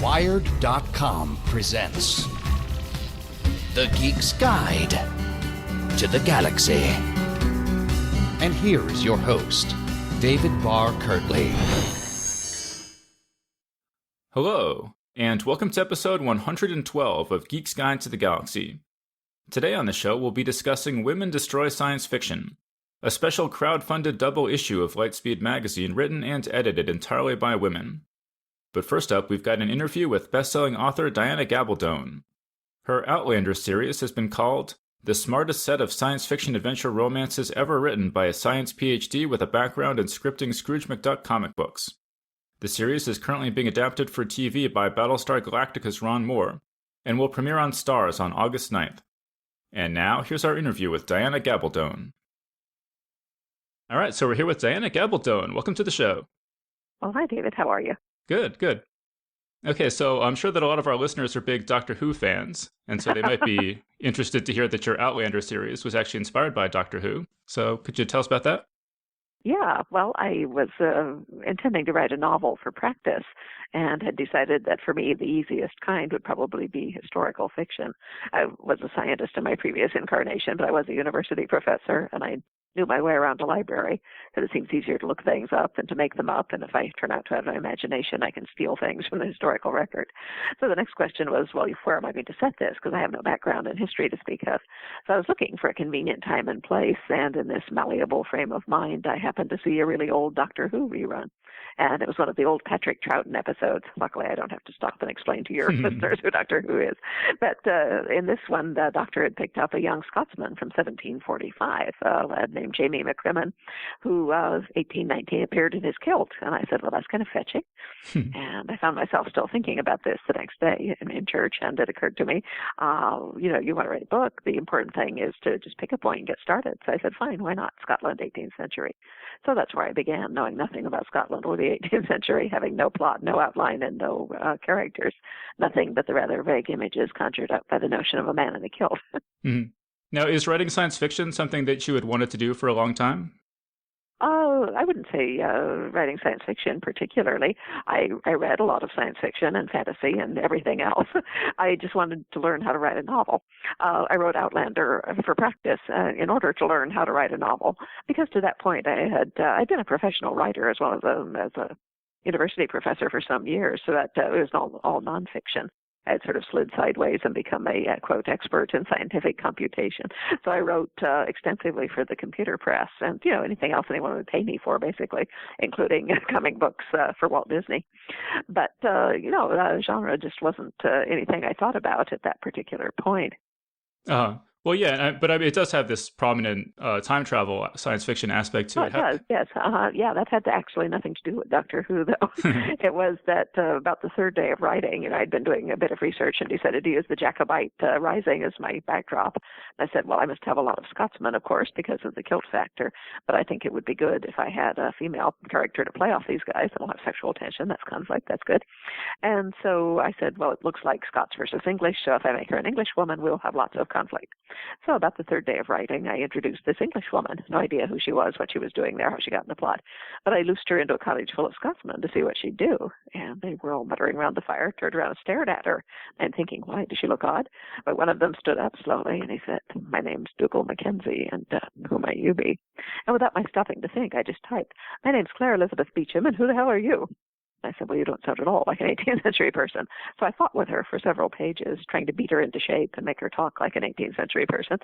Wired.com presents The Geek's Guide to the Galaxy. And here is your host, David Barr Kirtley. Hello, and welcome to episode 112 of Geek's Guide to the Galaxy. Today on the show, we'll be discussing Women Destroy Science Fiction, a special crowd-funded double issue of Lightspeed magazine written and edited entirely by women. But first up, we've got an interview with best-selling author Diana Gabaldon. Her Outlander series has been called the smartest set of science fiction adventure romances ever written by a science PhD with a background in scripting Scrooge McDuck comic books. The series is currently being adapted for TV by Battlestar Galactica's Ron Moore, and will premiere on Starz on August 9th. And now, here's our interview with Diana Gabaldon. All right, so we're here with Diana Gabaldon. Welcome to the show. Well, hi, David. How are you? Good. Okay, so I'm sure that a lot of our listeners are big Doctor Who fans, and so they might be interested to hear that your Outlander series was actually inspired by Doctor Who. So could you tell us about that? Yeah, well, I was intending to write a novel for practice and had decided that for me the easiest kind would probably be historical fiction. I was a scientist in my previous incarnation, but I was a university professor, and I knew my way around a library, because it seems easier to look things up than to make them up, and if I turn out to have an imagination, I can steal things from the historical record. So the next question was, well, where am I going to set this, because I have no background in history to speak of. So I was looking for a convenient time and place, and in this malleable frame of mind, I happened to see a really old Doctor Who rerun, and it was one of the old Patrick Troughton episodes. Luckily, I don't have to stop and explain to your listeners who Doctor Who is. But in this one, the Doctor had picked up a young Scotsman from 1745, a lad named Jamie McCrimmon, who 1819 appeared in his kilt. And I said, well, that's kind of fetching. And I found myself still thinking about this the next day in church, and it occurred to me, you want to write a book, the important thing is to just pick a point and get started. So I said, fine, why not? Scotland, 18th century. So that's where I began, knowing nothing about Scotland or the 18th century, having no plot, no outline, and no characters, nothing but the rather vague images conjured up by the notion of a man in a kilt. Mm-hmm. Now, is writing science fiction something that you had wanted to do for a long time? I wouldn't say writing science fiction particularly. I read a lot of science fiction and fantasy and everything else. I just wanted to learn how to write a novel. I wrote Outlander for practice in order to learn how to write a novel, because to that point I'd been a professional writer as well as a university professor for some years, so that it was all nonfiction. I had sort of slid sideways and become a, quote, expert in scientific computation. So I wrote extensively for the computer press and, anything else anyone would pay me for, basically, including comic books for Walt Disney. But, the genre just wasn't anything I thought about at that particular point. Well, yeah, but I mean, it does have this prominent time travel science fiction aspect to it. It does, yes. Yeah, that had actually nothing to do with Doctor Who, though. It was that about the third day of writing, I'd been doing a bit of research and decided to use the Jacobite Rising as my backdrop. And I said, well, I must have a lot of Scotsmen, of course, because of the kilt factor, but I think it would be good if I had a female character to play off these guys. They'll have sexual tension. That's conflict. That's good. And so I said, well, it looks like Scots versus English, so if I make her an English woman, we'll have lots of conflict. So about the third day of writing, I introduced this English woman. No idea who she was, what she was doing there, how she got in the plot. But I loosed her into a cottage full of Scotsmen to see what she'd do. And they were all muttering around the fire, turned around and stared at her. I'm thinking, why, does she look odd? But one of them stood up slowly and he said, my name's Dougal Mackenzie, and who might you be? And without my stopping to think, I just typed, my name's Claire Elizabeth Beecham, and who the hell are you? I said, well, you don't sound at all like an 18th century person. So I fought with her for several pages, trying to beat her into shape and make her talk like an 18th century person.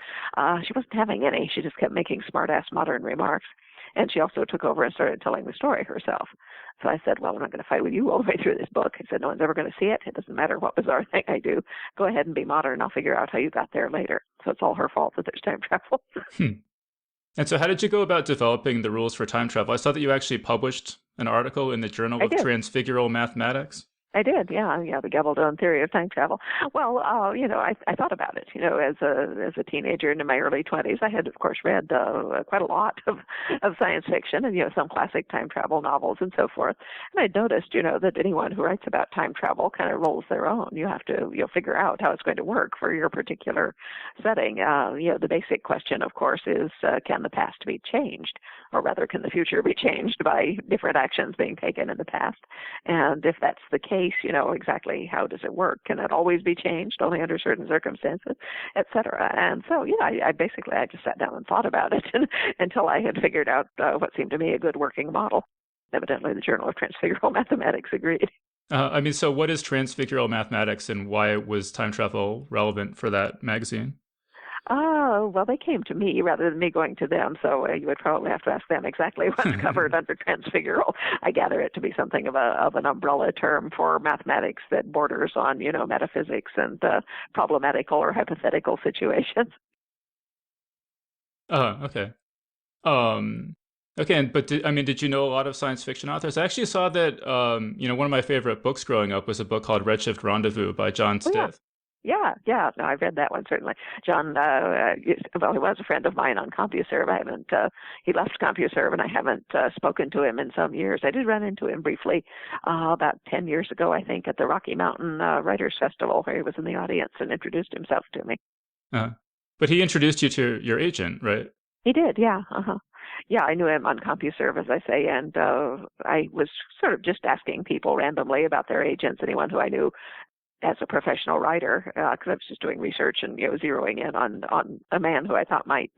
She wasn't having any. She just kept making smart-ass modern remarks. And she also took over and started telling the story herself. So I said, well, I'm not going to fight with you all the way through this book. I said, no one's ever going to see it. It doesn't matter what bizarre thing I do. Go ahead and be modern. I'll figure out how you got there later. So it's all her fault that there's time travel. And so how did you go about developing the rules for time travel? I saw that you actually published an article in the Journal of Transfigural Mathematics. I did, yeah, the Gabaldon theory of time travel. Well, I thought about it, as a teenager into my early 20s. I had, of course, read quite a lot of science fiction and, some classic time travel novels and so forth. And I noticed, that anyone who writes about time travel kind of rolls their own. You have to, figure out how it's going to work for your particular setting. The basic question, of course, is can the past be changed? or rather, can the future be changed by different actions being taken in the past? And if that's the case, exactly how does it work? Can it always be changed, only under certain circumstances, et cetera? And so, I just sat down and thought about it until I had figured out what seemed to me a good working model. Evidently, the Journal of Transfigural Mathematics agreed. So what is Transfigural Mathematics, and why was time travel relevant for that magazine? Well, they came to me rather than me going to them, so you would probably have to ask them exactly what's covered under transfigural. I gather it to be something of an umbrella term for mathematics that borders on, metaphysics and problematical or hypothetical situations. Okay. Okay, but did you know a lot of science fiction authors? I actually saw that, one of my favorite books growing up was a book called Redshift Rendezvous by John Stith. Yeah. No, I've read that one, certainly. John, he was a friend of mine on CompuServe. He left CompuServe, and I haven't spoken to him in some years. I did run into him briefly about 10 years ago, I think, at the Rocky Mountain Writers Festival, where he was in the audience and introduced himself to me. But he introduced you to your agent, right? He did, yeah. Yeah, I knew him on CompuServe, as I say, and I was sort of just asking people randomly about their agents, anyone who I knew as a professional writer, because I was just doing research and zeroing in on a man who I thought might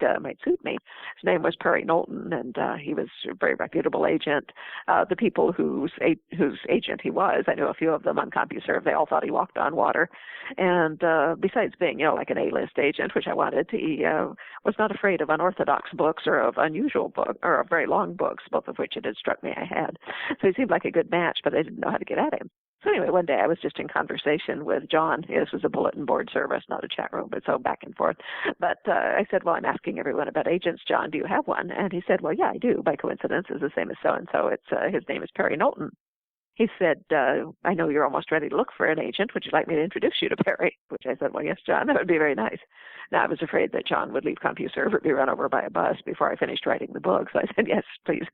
suit me. His name was Perry Knowlton, and he was a very reputable agent. The people whose agent he was, I knew a few of them on CompuServe. They all thought he walked on water, and besides being like an A-list agent, which I wanted, he was not afraid of unorthodox books or of unusual books or of very long books, both of which it had struck me I had. So he seemed like a good match, but I didn't know how to get at him. So anyway, one day I was just in conversation with John. This was a bulletin board service, not a chat room, but so back and forth. But I said, well, I'm asking everyone about agents. John, do you have one? And he said, well, yeah, I do. By coincidence, it's the same as so-and-so. His name is Perry Knowlton. He said, I know you're almost ready to look for an agent. Would you like me to introduce you to Perry? Which I said, well, yes, John, that would be very nice. Now, I was afraid that John would leave CompuServe or be run over by a bus before I finished writing the book. So I said, yes, please.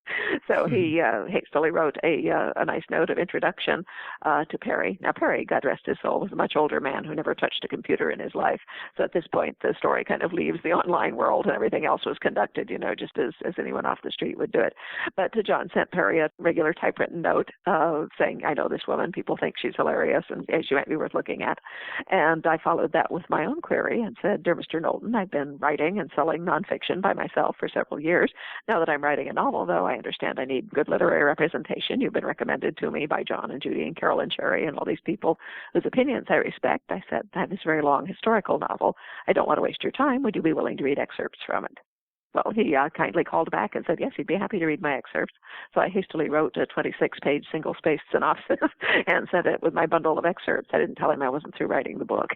So he hastily wrote a nice note of introduction to Perry. Now, Perry, God rest his soul, was a much older man who never touched a computer in his life. So at this point, the story kind of leaves the online world, and everything else was conducted, just as anyone off the street would do it. But John sent Perry a regular typewritten note saying, I know this woman, people think she's hilarious, and she might be worth looking at. And I followed that with my own query and said, dear Mr. Knowlton, I've been writing and selling nonfiction by myself for several years. Now that I'm writing a novel, though, I understand I need good literary representation. You've been recommended to me by John and Judy and Carol and Cherry and all these people whose opinions I respect. I said, I have this very long historical novel. I don't want to waste your time. Would you be willing to read excerpts from it? Well, he kindly called back and said, yes, he'd be happy to read my excerpts. So I hastily wrote a 26-page single-spaced synopsis and sent it with my bundle of excerpts. I didn't tell him I wasn't through writing the book.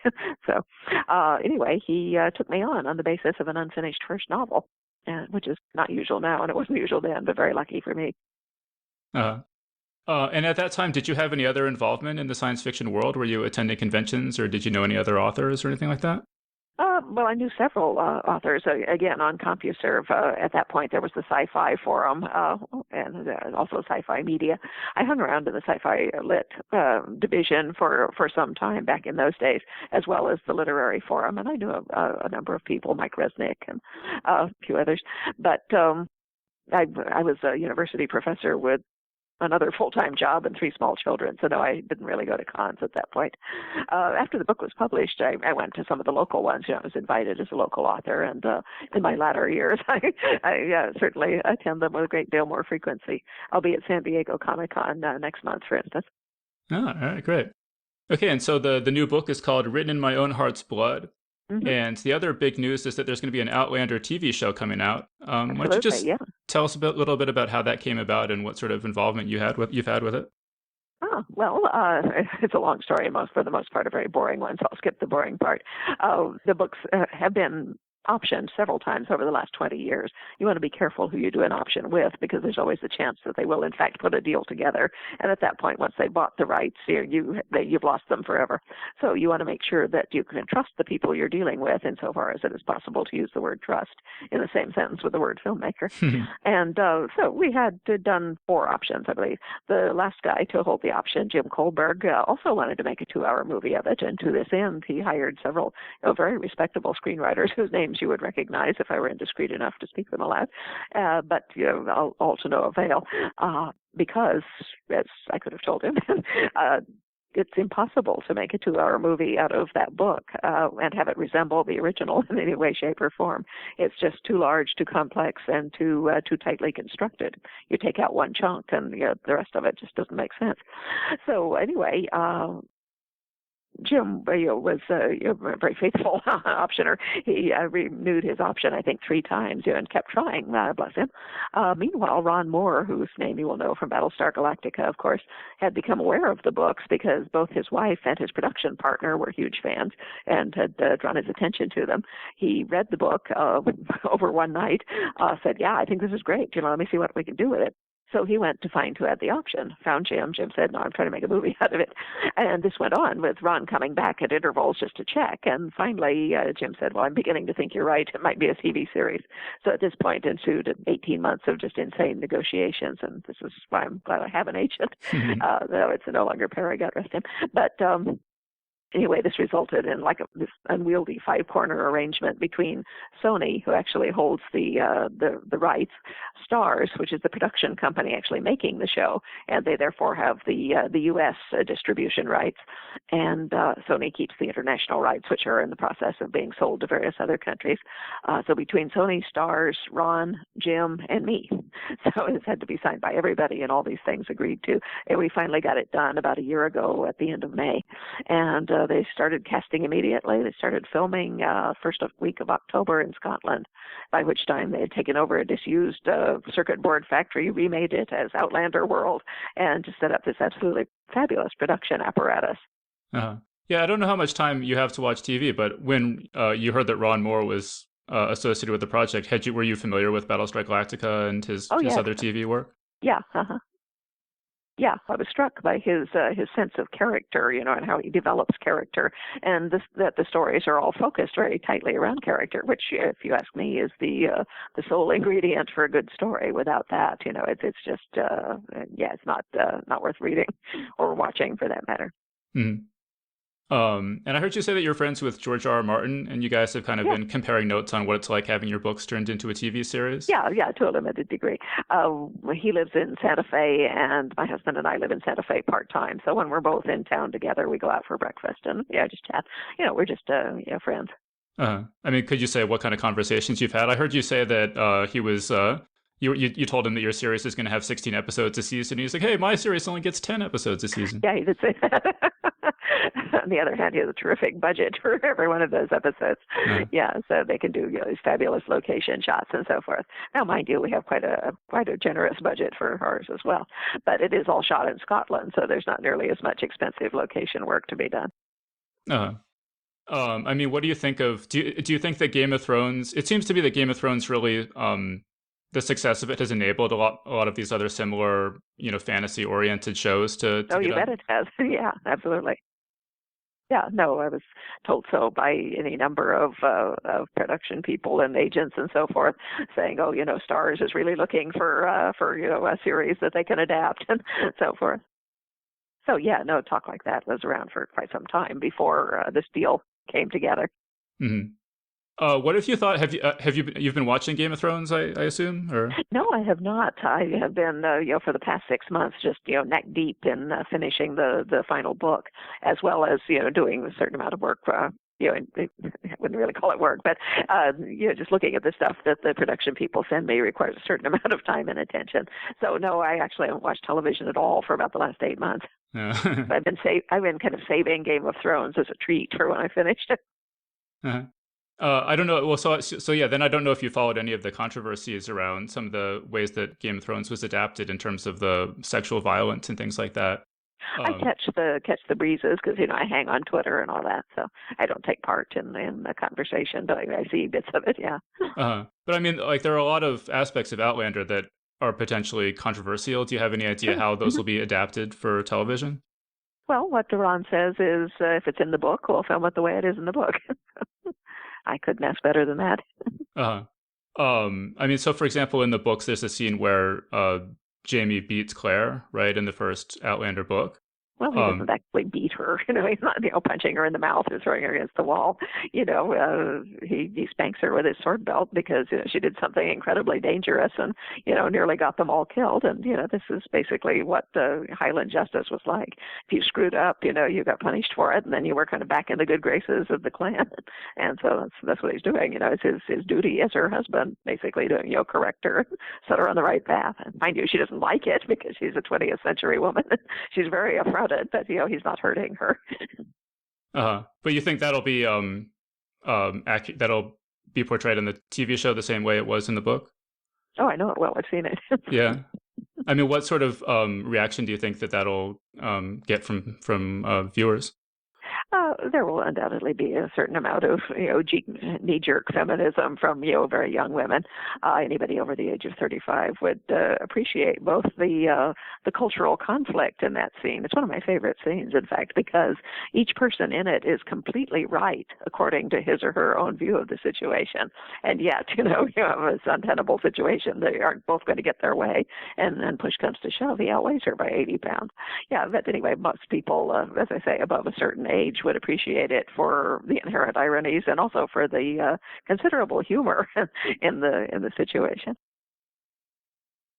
So anyway, he took me on the basis of an unfinished first novel, which is not usual now, and it wasn't usual then, but very lucky for me. And at that time, did you have any other involvement in the science fiction world? Were you attending conventions, or did you know any other authors or anything like that? Well, I knew several authors. Again, on CompuServe, at that point, there was the Sci-Fi Forum and also Sci-Fi Media. I hung around in the Sci-Fi Lit division for some time back in those days, as well as the Literary Forum, and I knew a number of people, Mike Resnick and a few others. But I was a university professor with another full-time job and 3 small children, so no, I didn't really go to cons at that point. After the book was published, I went to some of the local ones. I was invited as a local author, and in my latter years, I certainly attend them with a great deal more frequency. I'll be at San Diego Comic-Con next month, for instance. Oh, all right, great. Okay, and so the new book is called Written in My Own Heart's Blood. Mm-hmm. And the other big news is that there's going to be an Outlander TV show coming out. Why don't you just tell us a little bit about how that came about and what sort of involvement you've had with it? Oh, well, it's a long story, for the most part, a very boring one, so I'll skip the boring part. The books have been optioned several times over the last 20 years. You want to be careful who you do an option with, because there's always a chance that they will, in fact, put a deal together. And at that point, once they bought the rights, you've lost them forever. So you want to make sure that you can trust the people you're dealing with, insofar as it is possible to use the word trust in the same sentence with the word filmmaker. And so we had done 4 options, I believe. The last guy to hold the option, Jim Kohlberg, also wanted to make a 2-hour movie of it. And to this end, he hired several very respectable screenwriters whose names names you would recognize if I were indiscreet enough to speak them aloud. But all to no avail, because, as I could have told him, it's impossible to make a 2-hour movie out of that book and have it resemble the original in any way, shape, or form. It's just too large, too complex, and too tightly constructed. You take out one chunk, and the rest of it just doesn't make sense. So anyway, Jim was a very faithful optioner. He renewed his option, I think, 3 times, and kept trying, bless him. Meanwhile, Ron Moore, whose name you will know from Battlestar Galactica, of course, had become aware of the books because both his wife and his production partner were huge fans and had drawn his attention to them. He read the book over one night, said, yeah, I think this is great. Let me see what we can do with it. So he went to find who had the option, found Jim. Jim said, no, I'm trying to make a movie out of it. And this went on with Ron coming back at intervals just to check. And finally, Jim said, well, I'm beginning to think you're right. It might be a TV series. So at this point ensued 18 months of just insane negotiations. And this is why I'm glad I have an agent, though it's no longer Perry, God rest him. But anyway, this resulted in this unwieldy 5-corner arrangement between Sony, who actually holds the rights, Starz, which is the production company actually making the show, and they therefore have the U.S. distribution rights, and Sony keeps the international rights, which are in the process of being sold to various other countries. So between Sony, Starz, Ron, Jim, and me, so it had to be signed by everybody, and all these things agreed to. And we finally got it done about a year ago at the end of May, and they started casting immediately. They started filming first week of October in Scotland, by which time they had taken over a disused circuit board factory, remade it as Outlander World, and just set up this absolutely fabulous production apparatus. Yeah, I don't know how much time you have to watch TV, but when you heard that Ron Moore was associated with the project, were you familiar with Battlestar Galactica and his other TV work? Yeah, Yeah, I was struck by his sense of character, and how he develops character, and that the stories are all focused very tightly around character, which, if you ask me, is the sole ingredient for a good story. Without that, it's just it's not worth reading or watching for that matter. Mm-hmm. And I heard you say that you're friends with George R.R. Martin, and you guys have kind of been comparing notes on what it's like having your books turned into a TV series. Yeah, to a limited degree. He lives in Santa Fe, and my husband and I live in Santa Fe part-time. So when we're both in town together, we go out for breakfast and, just chat. We're just, friends. I mean, could you say what kind of conversations you've had? I heard you say that he was... You told him that your series is going to have 16 episodes a season. He's like, hey, my series only gets 10 episodes a season. Yeah, he did say that. On the other hand, he has a terrific budget for every one of those episodes. Yeah, so they can do these fabulous location shots and so forth. Now, mind you, we have quite a generous budget for ours as well. But it is all shot in Scotland, so there's not nearly as much expensive location work to be done. I mean, what do you think of... Do you think that Game of Thrones... It seems to be that Game of Thrones really... the success of it has enabled a lot of these other similar, fantasy-oriented shows to you bet it has. Yeah, absolutely. Yeah, no, I was told so by any number of production people and agents and so forth, saying, Starz is really looking for a series that they can adapt and so forth. So yeah, no, talk like that was around for quite some time before this deal came together. Mm-hmm. What if you thought? You've been watching Game of Thrones? I assume, or no, I have not. I have been, for the past 6 months, just neck deep in finishing the final book, as well as doing a certain amount of work. I wouldn't really call it work, but just looking at the stuff that the production people send me requires a certain amount of time and attention. So no, I actually haven't watched television at all for about the last 8 months. I've been kind of saving Game of Thrones as a treat for when I finished it. Uh-huh. I don't know. Well, so yeah. Then I don't know if you followed any of the controversies around some of the ways that Game of Thrones was adapted in terms of the sexual violence and things like that. I catch the breezes because I hang on Twitter and all that, so I don't take part in the conversation, but I see bits of it. Yeah. But I mean, there are a lot of aspects of Outlander that are potentially controversial. Do you have any idea how those will be adapted for television? Well, what Duran says is, if it's in the book, we'll film it the way it is in the book. I couldn't ask better than that. I mean, so for example, in the books, there's a scene where Jamie beats Claire, right, in the first Outlander book. Well, he doesn't actually beat her. He's not, punching her in the mouth or throwing her against the wall. He spanks her with his sword belt because she did something incredibly dangerous and, nearly got them all killed. And, this is basically what Highland justice was like. If you screwed up, you got punished for it, and then you were kind of back in the good graces of the clan. And so that's what he's doing. It's his duty as her husband, basically, to, correct her, set her on the right path. And mind you, she doesn't like it because she's a 20th century woman. She's very affronted. But he's not hurting her. But you think that'll be that'll be portrayed in the TV show the same way it was in the book? Oh, I know it well. I've seen it. Yeah. I mean, what sort of reaction do you think that'll get from viewers? There will undoubtedly be a certain amount of, knee-jerk feminism from, very young women. Anybody over the age of 35 would appreciate both the cultural conflict in that scene. It's one of my favorite scenes, in fact, because each person in it is completely right according to his or her own view of the situation. And yet, you have this untenable situation. They aren't both going to get their way. And then push comes to shove, he outweighs her by 80 pounds. Yeah, but anyway, most people, as I say, above a certain age would appreciate it for the inherent ironies and also for the considerable humor in the situation.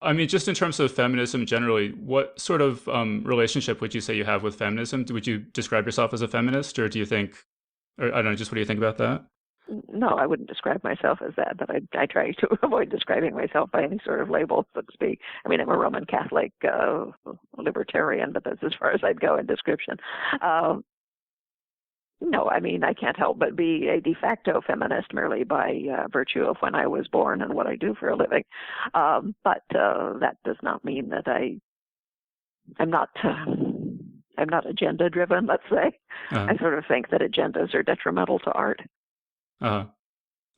I mean, just in terms of feminism generally, what sort of relationship would you say you have with feminism? Would you describe yourself as a feminist, or do you think, or I don't know, just what do you think about that? No, I wouldn't describe myself as that, but I try to avoid describing myself by any sort of label, so to speak. I mean, I'm a Roman Catholic libertarian, but that's as far as I'd go in description. No, I mean, I can't help but be a de facto feminist merely by virtue of when I was born and what I do for a living. But that does not mean that I'm not agenda driven, let's say. I sort of think that agendas are detrimental to art. I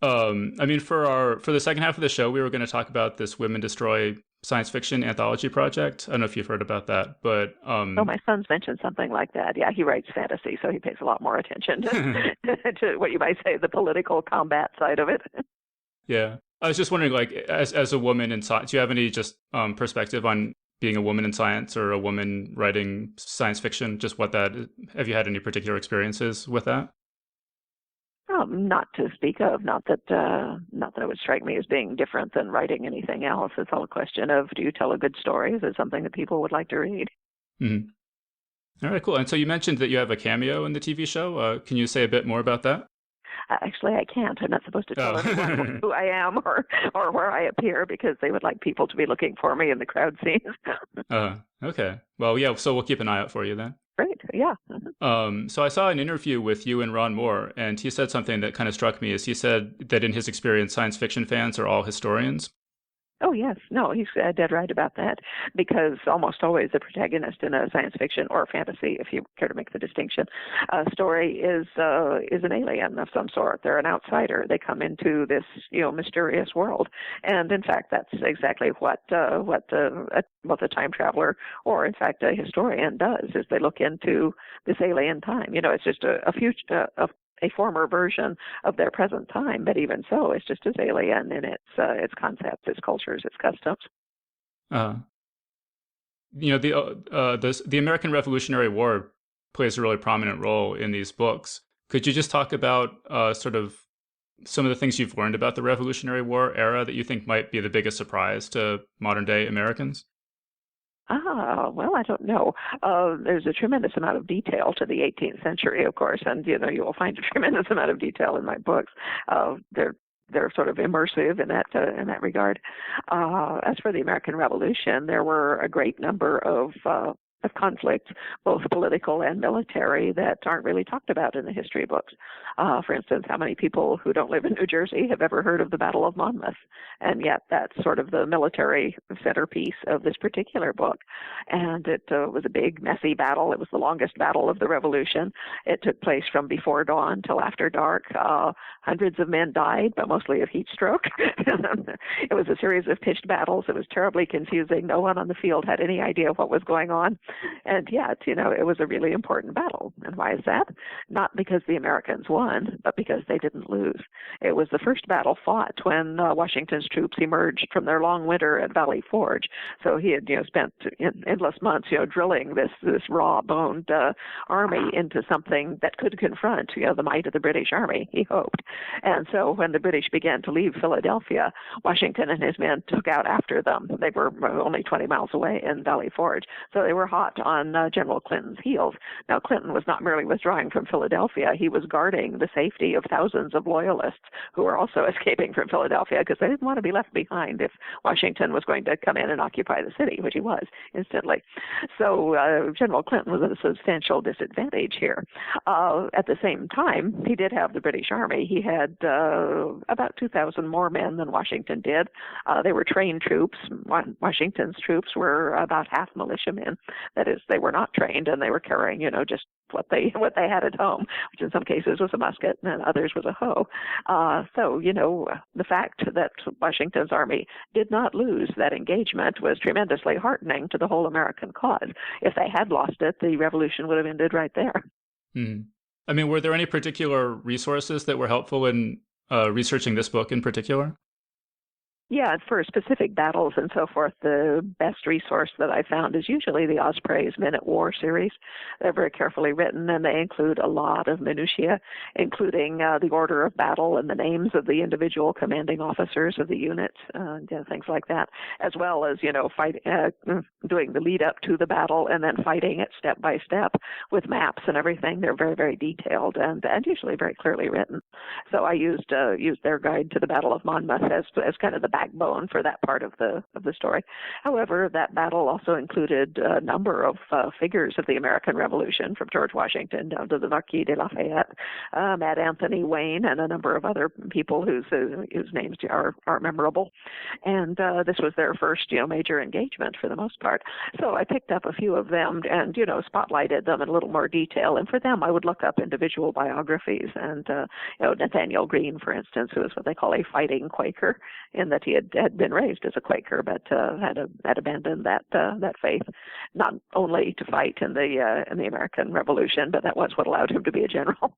mean, for the second half of the show, we were going to talk about this Women Destroy science fiction anthology project. I don't know if you've heard about that, but my son's mentioned something like that. Yeah, he writes fantasy, so he pays a lot more attention to what you might say the political combat side of it. Yeah, I was just wondering, like, as a woman in science, do you have any just perspective on being a woman in science or a woman writing science fiction? Just have you had any particular experiences with that? Not to speak of. Not that it would strike me as being different than writing anything else. It's all a question of, do you tell a good story? Is it something that people would like to read? Mm-hmm. All right, cool. And so you mentioned that you have a cameo in the TV show. Can you say a bit more about that? Actually, I can't. I'm not supposed to tell anyone who I am or where I appear because they would like people to be looking for me in the crowd scenes. Okay. Well, yeah, so we'll keep an eye out for you then. Great, yeah. So I saw an interview with you and Ron Moore, and he said something that kind of struck me. Is he said that in his experience, science fiction fans are all historians. Oh, yes. No, he's dead right about that, because almost always the protagonist in a science fiction or fantasy, if you care to make the distinction, story is an alien of some sort. They're an outsider. They come into this, mysterious world. And in fact, that's exactly what the time traveler, or in fact a historian, does, is they look into this alien time. It's just a former version of their present time, but even so, it's just as alien in its concepts, its cultures, its customs. The American Revolutionary War plays a really prominent role in these books. Could you just talk about sort of some of the things you've learned about the Revolutionary War era that you think might be the biggest surprise to modern day Americans? Well, I don't know. There's a tremendous amount of detail to the 18th century, of course, and you will find a tremendous amount of detail in my books. They're sort of immersive in that regard. As for the American Revolution, there were a great number of conflicts, both political and military, that aren't really talked about in the history books. For instance, how many people who don't live in New Jersey have ever heard of the Battle of Monmouth? And yet that's sort of the military centerpiece of this particular book. And it was a big, messy battle. It was the longest battle of the Revolution. It took place from before dawn till after dark. Hundreds of men died, but mostly of heat stroke. It was a series of pitched battles. It was terribly confusing. No one on the field had any idea what was going on. And yet, it was a really important battle. And why is that? Not because the Americans won, but because they didn't lose. It was the first battle fought when Washington's troops emerged from their long winter at Valley Forge. So he had, spent endless months, drilling this raw-boned army into something that could confront, the might of the British Army, he hoped. And so when the British began to leave Philadelphia, Washington and his men took out after them. They were only 20 miles away in Valley Forge, so they were hot on General Clinton's heels. Now, Clinton was not merely withdrawing from Philadelphia, he was guarding the safety of thousands of loyalists who were also escaping from Philadelphia because they didn't want to be left behind if Washington was going to come in and occupy the city, which he was instantly. So General Clinton was at a substantial disadvantage here. At the same time, he did have the British Army. He had about 2,000 more men than Washington did. They were trained troops. Washington's troops were about half militiamen. That is, they were not trained, and they were carrying, just what they had at home, which in some cases was a musket and others was a hoe. So, the fact that Washington's army did not lose that engagement was tremendously heartening to the whole American cause. If they had lost it, the revolution would have ended right there. Hmm. I mean, were there any particular resources that were helpful in researching this book in particular? Yeah, for specific battles and so forth, the best resource that I found is usually the Osprey's Men at War series. They're very carefully written, and they include a lot of minutiae, including the order of battle and the names of the individual commanding officers of the units, things like that, as well as, doing the lead up to the battle and then fighting it step by step with maps and everything. They're very, very detailed and usually very clearly written. So I used their guide to the Battle of Monmouth as kind of the backbone for that part of the story. However, that battle also included a number of figures of the American Revolution, from George Washington down to the Marquis de Lafayette, Mad Anthony Wayne, and a number of other people whose names are memorable. And this was their first major engagement for the most part. So I picked up a few of them and spotlighted them in a little more detail. And for them, I would look up individual biographies. And Nathaniel Greene, for instance, who was what they call a fighting Quaker, in that he had been raised as a Quaker, but had abandoned that faith, not only to fight in the American Revolution, but that was what allowed him to be a general.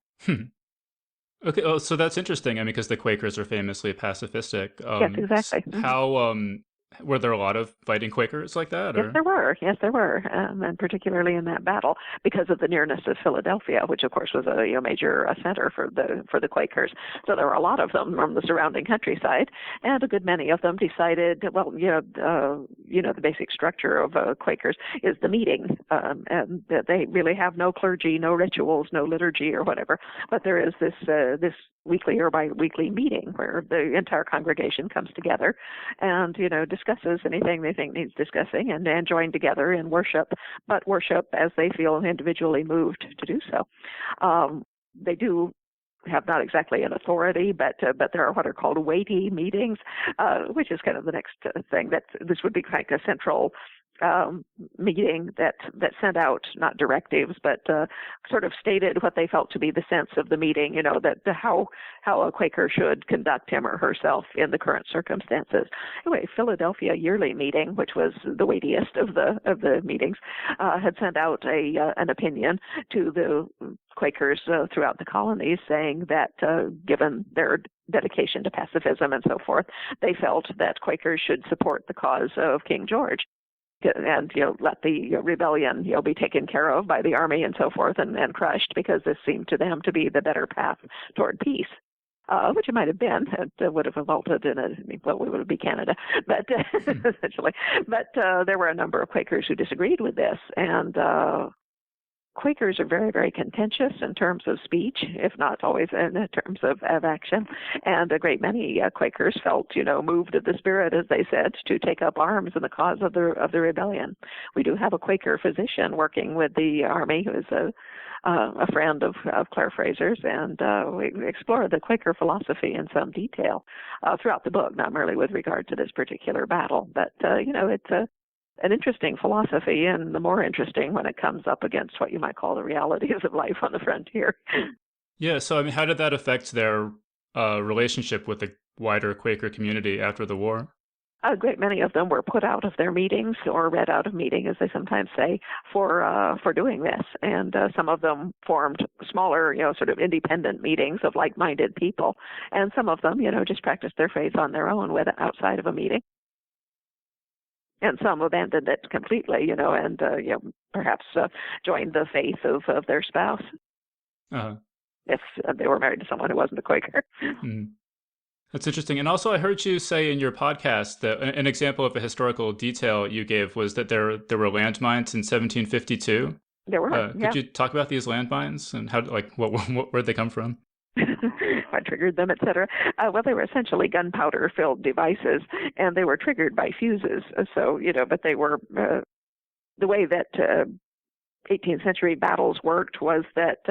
Okay, so that's interesting. I mean, because the Quakers are famously pacifistic. Yes, exactly. How were there a lot of fighting Quakers like that? Or? Yes, there were, and particularly in that battle, because of the nearness of Philadelphia, which of course was a major center for the Quakers. So there were a lot of them from the surrounding countryside, and a good many of them decided, well, the basic structure of Quakers is the meeting, and they really have no clergy, no rituals, no liturgy or whatever, but there is this weekly or bi-weekly meeting where the entire congregation comes together and, discusses anything they think needs discussing and join together in worship, but worship as they feel individually moved to do so. They do have not exactly an authority, but there are what are called weighty meetings, which is kind of the next thing. That this would be like a central meeting that sent out not directives, but sort of stated what they felt to be the sense of the meeting. That how a Quaker should conduct him or herself in the current circumstances. Anyway, Philadelphia yearly meeting, which was the weightiest of the meetings, had sent out an opinion to the Quakers throughout the colonies, saying that given their dedication to pacifism and so forth, they felt that Quakers should support the cause of King George. And let the rebellion be taken care of by the army and so forth and crushed, because this seemed to them to be the better path toward peace. Which it might have been. It would have resulted in we would be Canada, but essentially. But there were a number of Quakers who disagreed with this, and Quakers are very, very contentious in terms of speech, if not always in terms of action. And a great many Quakers felt, moved of the spirit, as they said, to take up arms in the cause of the rebellion. We do have a Quaker physician working with the Army who is a friend of Claire Fraser's, and we explore the Quaker philosophy in some detail throughout the book, not merely with regard to this particular battle, but, it's an interesting philosophy, and the more interesting when it comes up against what you might call the realities of life on the frontier. Yeah, so I mean, how did that affect their relationship with the wider Quaker community after the war? A great many of them were put out of their meetings or read out of meeting, as they sometimes say, for doing this. And some of them formed smaller, sort of independent meetings of like-minded people. And some of them, just practiced their faith on their own outside of a meeting. And some abandoned it completely, and perhaps joined the faith of their spouse if they were married to someone who wasn't a Quaker. Mm. That's interesting. And also, I heard you say in your podcast that an example of a historical detail you gave was that there were landmines in 1752. There were. Could you talk about these landmines and how, where'd they come from? What triggered them, etc. Well, they were essentially gunpowder-filled devices, and they were triggered by fuses. So, but they were the way that 18th century battles worked was that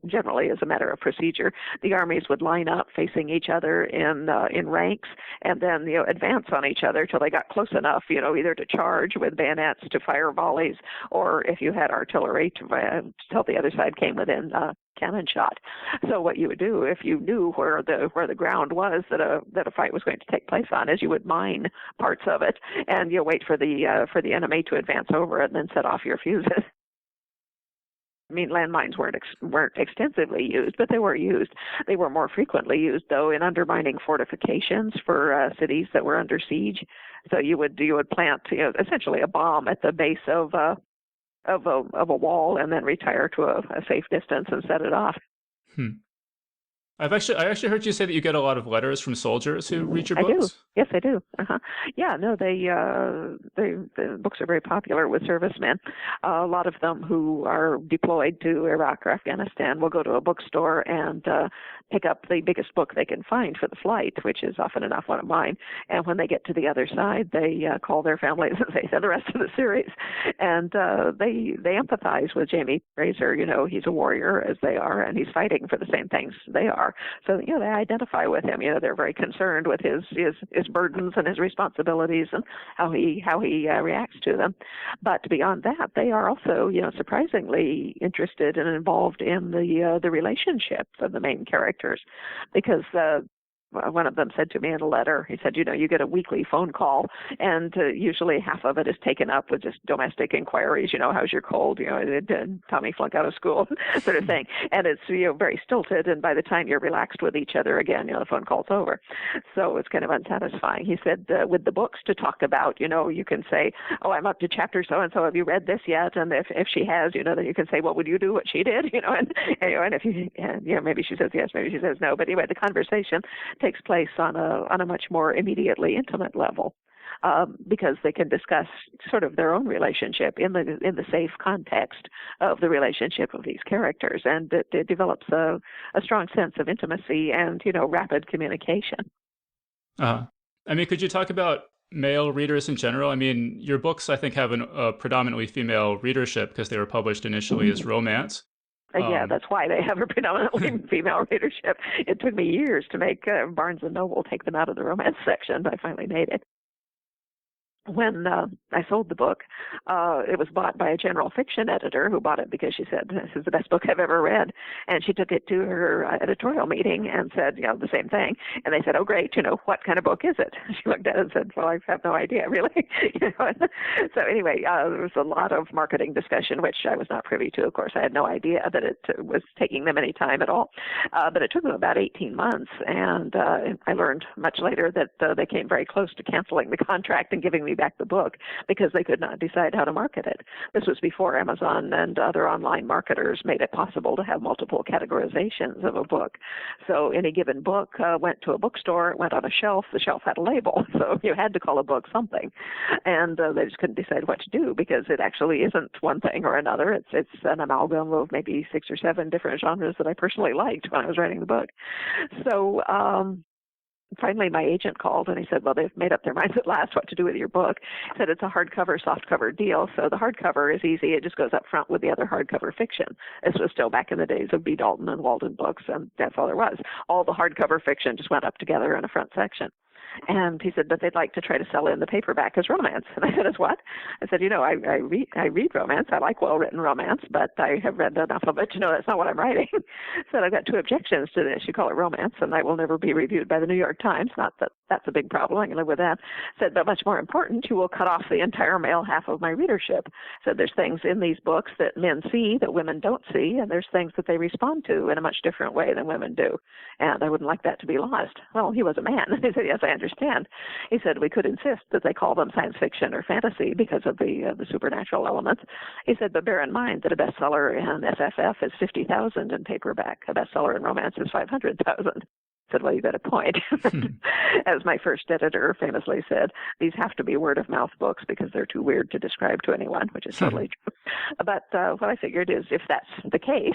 generally, as a matter of procedure, the armies would line up facing each other in ranks, and then advance on each other till they got close enough, either to charge with bayonets, to fire volleys, or if you had artillery, till the other side came within cannon shot. So what you would do if you knew where the ground was that a fight was going to take place on is you would mine parts of it, and wait for the enemy to advance over it, and then set off your fuses. I mean, landmines weren't extensively used, but they were used. They were more frequently used, though, in undermining fortifications for cities that were under siege. So you would plant, essentially a bomb at the base of a wall, and then retire to a safe distance and set it off. I actually heard you say that you get a lot of letters from soldiers who read your books. I do. Yes, I do. Yeah, no, the books are very popular with servicemen. A lot of them who are deployed to Iraq or Afghanistan will go to a bookstore and pick up the biggest book they can find for the flight, which is often enough one of mine. And when they get to the other side, they call their families and say the rest of the series. And they empathize with Jamie Fraser. He's a warrior as they are, and he's fighting for the same things they are. So, they identify with him. They're very concerned with his burdens and his responsibilities and how he reacts to them. But beyond that, they are also, surprisingly interested and involved in the relationships of the main characters, because one of them said to me in a letter, he said, you get a weekly phone call, and usually half of it is taken up with just domestic inquiries, how's your cold, did Tommy flunk out of school, sort of thing. And it's, very stilted, and by the time you're relaxed with each other again, the phone call's over. So it's kind of unsatisfying. He said, with the books to talk about, you can say, oh, I'm up to chapter so-and-so, have you read this yet? And if she has, then you can say, well, would you do what she did? And if maybe she says yes, maybe she says no. But anyway, the conversation takes place on a much more immediately intimate level, because they can discuss sort of their own relationship in the safe context of the relationship of these characters, and it develops a strong sense of intimacy and rapid communication. Could you talk about male readers in general? I mean, your books, I think, have a predominantly female readership because they were published initially as romance. Yeah, that's why they have a predominantly female readership. It took me years to make Barnes & Noble take them out of the romance section, but I finally made it. When I sold the book, it was bought by a general fiction editor who bought it because she said, this is the best book I've ever read. And she took it to her editorial meeting and said, the same thing. And they said, oh, great, what kind of book is it? She looked at it and said, well, I have no idea, really. So anyway, there was a lot of marketing discussion, which I was not privy to. Of course, I had no idea that it was taking them any time at all. But it took them about 18 months. And I learned much later that they came very close to canceling the contract and giving me back the book because they could not decide how to market it. This was before Amazon and other online marketers made it possible to have multiple categorizations of a book. So any given book went to a bookstore, it went on a shelf, the shelf had a label, so you had to call a book something. And they just couldn't decide what to do because it actually isn't one thing or another. It's an amalgam of maybe 6 or 7 different genres that I personally liked when I was writing the book. So finally, my agent called and he said, well, they've made up their minds at last what to do with your book. He said it's a hardcover, softcover deal. So the hardcover is easy. It just goes up front with the other hardcover fiction. This was still back in the days of B. Dalton and Walden books, and that's all there was. All the hardcover fiction just went up together in a front section. And he said, but they'd like to try to sell in the paperback as romance. And I said, as what? I said, I read romance. I like well-written romance, but I have read enough of it to know that's not what I'm writing. So I've got 2 objections to this. You call it romance, and I will never be reviewed by the New York Times. Not that that's a big problem. I can live with that. Said, but much more important, you will cut off the entire male half of my readership. Said, there's things in these books that men see that women don't see, and there's things that they respond to in a much different way than women do. And I wouldn't like that to be lost. Well, he was a man. He said, yes, I understand. He said, we could insist that they call them science fiction or fantasy because of the supernatural elements. He said, but bear in mind that a bestseller in SFF is 50,000 in paperback. A bestseller in romance is 500,000. Said, well, you got a point. As my first editor famously said, these have to be word-of-mouth books because they're too weird to describe to anyone, which is totally true. But what I figured is if that's the case,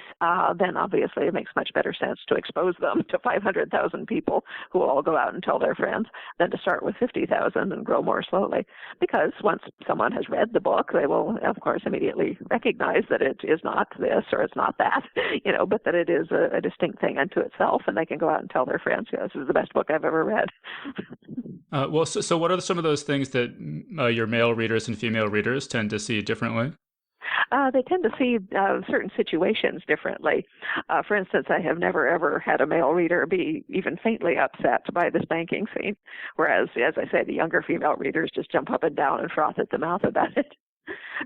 then obviously it makes much better sense to expose them to 500,000 people who will all go out and tell their friends than to start with 50,000 and grow more slowly. Because once someone has read the book, they will, of course, immediately recognize that it is not this or it's not that, but that it is a distinct thing unto itself, and they can go out and tell their friends, this is the best book I've ever read. So what are some of those things that your male readers and female readers tend to see differently? They tend to see certain situations differently. For instance, I have never, ever had a male reader be even faintly upset by the spanking scene, whereas, as I say, the younger female readers just jump up and down and froth at the mouth about it.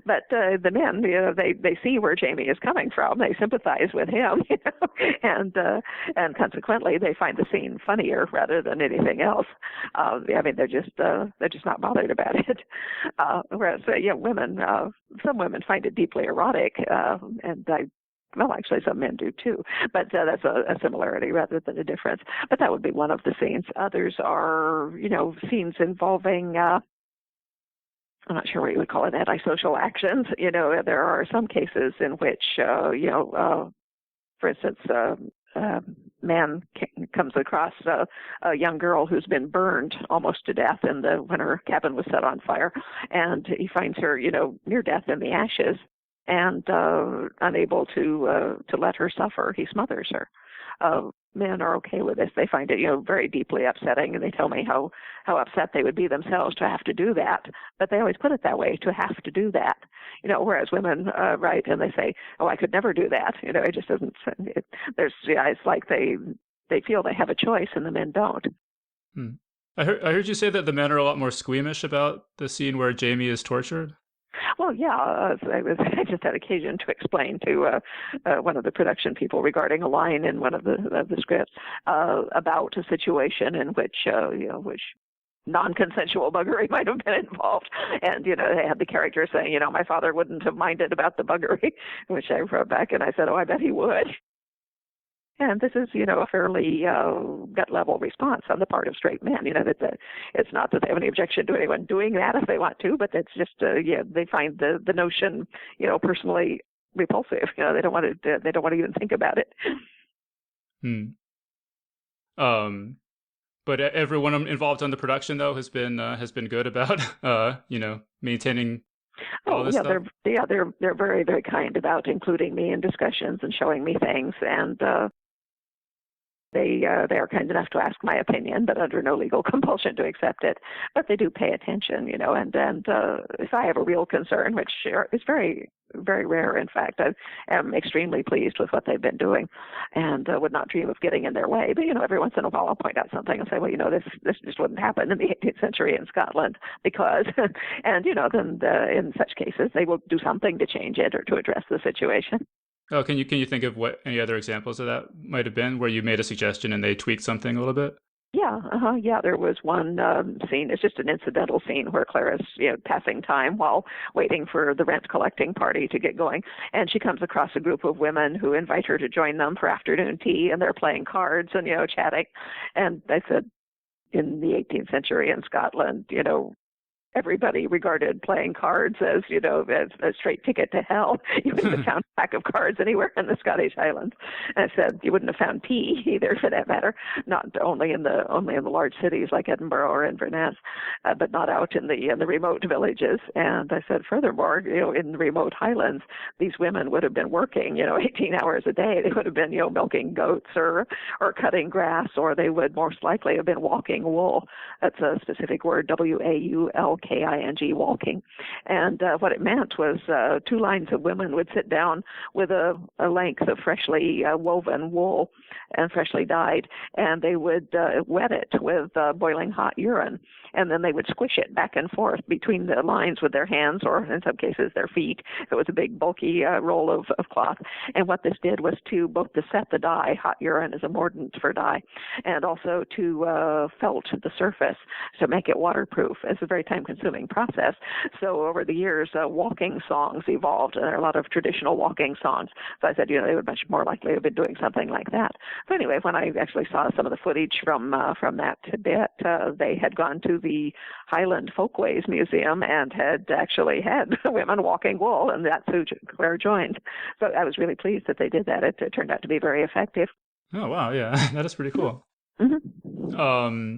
But the men, they see where Jamie is coming from. They sympathize with him, and consequently, they find the scene funnier rather than anything else. They're just not bothered about it. Whereas, women, some women find it deeply erotic, actually, some men do too, but that's a similarity rather than a difference. But that would be one of the scenes. Others are, scenes involving I'm not sure what you would call it, antisocial actions. There are some cases in which, for instance, a man comes across a young girl who's been burned almost to death when her cabin was set on fire, and he finds her, near death in the ashes, and unable to let her suffer, he smothers her. Men are okay with this. They find it, very deeply upsetting, and they tell me how upset they would be themselves to have to do that. But they always put it that way, to have to do that. Whereas women write and they say, "Oh, I could never do that." It just doesn't. It's like they feel they have a choice, and the men don't. I heard you say that the men are a lot more squeamish about the scene where Jamie is tortured. Well, yeah, I just had occasion to explain to one of the production people regarding a line in one of the scripts about a situation in which non-consensual buggery might have been involved, and they had the character saying, my father wouldn't have minded about the buggery, which I wrote back and I said, oh, I bet he would. And this is, a fairly gut-level response on the part of straight men. That it's not that they have any objection to anyone doing that if they want to, but it's just, they find the notion, personally repulsive. They don't want to even think about it. But everyone involved on the production, though, has been good about, maintaining. They're very, very kind about including me in discussions and showing me things, and they are kind enough to ask my opinion, but under no legal compulsion to accept it. But they do pay attention, and if I have a real concern, which is very, very rare, in fact, I am extremely pleased with what they've been doing, and would not dream of getting in their way. But every once in a while, I'll point out something and say, well, this just wouldn't happen in the 18th century in Scotland because, and then in such cases, they will do something to change it or to address the situation. Oh, can you think of what any other examples of that might have been where you made a suggestion and they tweaked something a little bit? Yeah, there was one scene. It's just an incidental scene where Clara's, passing time while waiting for the rent collecting party to get going, and she comes across a group of women who invite her to join them for afternoon tea, and they're playing cards and chatting. And I said, in the 18th century in Scotland, everybody regarded playing cards as, as a straight ticket to hell. You wouldn't have found a pack of cards anywhere in the Scottish Highlands. And I said you wouldn't have found tea either, for that matter. Not only in the large cities like Edinburgh or Inverness, but not out in the remote villages. And I said, furthermore, in the remote Highlands, these women would have been working, 18 hours a day. They would have been, milking goats or cutting grass, or they would most likely have been walking wool. That's a specific word, WAULK. W-A-L-K-I-N-G, walking. And what it meant was 2 lines of women would sit down with a length of freshly woven wool and freshly dyed, and they would wet it with boiling hot urine, and then they would squish it back and forth between the lines with their hands, or in some cases their feet. It was a big bulky roll of cloth. And what this did was to both to set the dye, hot urine is a mordant for dye, and also to felt the surface to make it waterproof. It's a very time-consuming process. So over the years, walking songs evolved, and there are a lot of traditional walking songs. So I said, they would much more likely have been doing something like that. So anyway, when I actually saw some of the footage from that bit, they had gone to the Highland Folkways Museum and had actually had women walking wool, and that's who Claire joined. So I was really pleased that they did that. It turned out to be very effective. Oh, wow. Yeah, that is pretty cool. Mm-hmm.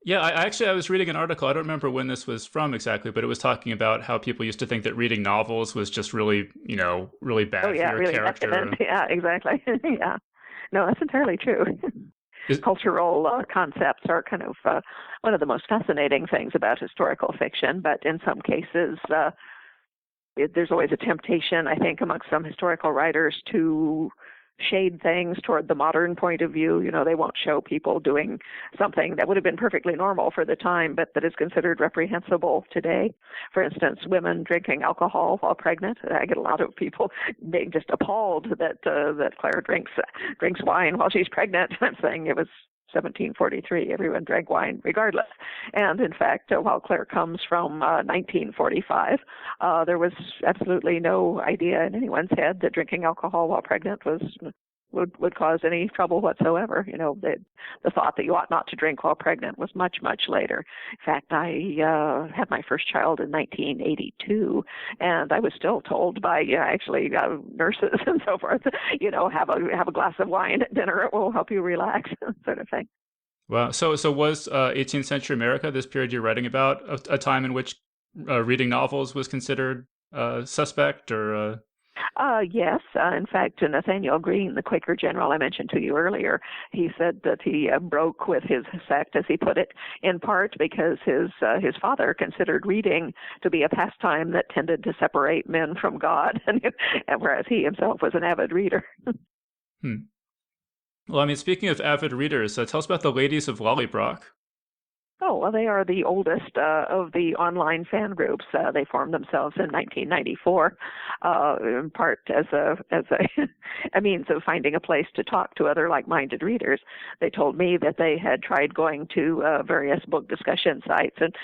Yeah, I was reading an article. I don't remember when this was from exactly, but it was talking about how people used to think that reading novels was just really, really bad for your really character. Decadent. Yeah, exactly. Yeah. No, that's entirely true. Cultural concepts are kind of one of the most fascinating things about historical fiction, but in some cases, there's always a temptation, I think, amongst some historical writers to shade things toward the modern point of view. They won't show people doing something that would have been perfectly normal for the time, but that is considered reprehensible today. For instance, women drinking alcohol while pregnant. I get a lot of people being just appalled that Claire drinks wine while she's pregnant. I'm saying it was 1743. Everyone drank wine regardless. And in fact, while Claire comes from 1945, there was absolutely no idea in anyone's head that drinking alcohol while pregnant would cause any trouble whatsoever. The thought that you ought not to drink while pregnant was much, much later. In fact, I had my first child in 1982, and I was still told by nurses and so forth, have a glass of wine at dinner. It will help you relax, sort of thing. Wow. So was 18th century America, this period you're writing about, a time in which reading novels was considered suspect or... Yes. In fact, Nathaniel Greene, the Quaker general I mentioned to you earlier, he said that he broke with his sect, as he put it, in part because his father considered reading to be a pastime that tended to separate men from God, and whereas he himself was an avid reader. Well, speaking of avid readers, tell us about the Ladies of Lollybroch. Oh, well, they are the oldest of the online fan groups. They formed themselves in 1994, in part as a means of finding a place to talk to other like-minded readers. They told me that they had tried going to various book discussion sites, and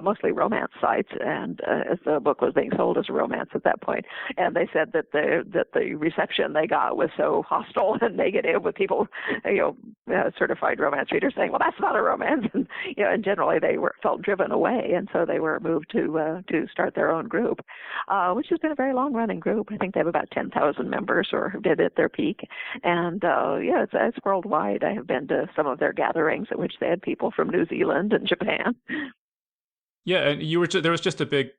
mostly romance sites, and as the book was being sold as a romance at that point. And they said that the reception they got was so hostile and negative, with people, certified romance readers saying, "Well, that's not a romance," and generally they felt driven away, and so they were moved to start their own group, which has been a very long-running group. I think they have about 10,000 members, or did at their peak, and it's worldwide. I have been to some of their gatherings at which they had people from New Zealand and Japan. Yeah, and there was just a big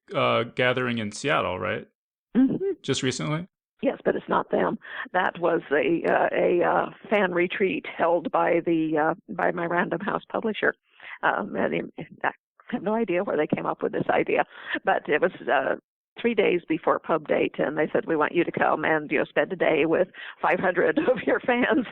gathering in Seattle, right? Mm-hmm. Just recently. Yes, but it's not them. That was a fan retreat held by my Random House publisher. I have no idea where they came up with this idea, but it was 3 days before pub date, and they said, "We want you to come and spend a day with 500 of your fans."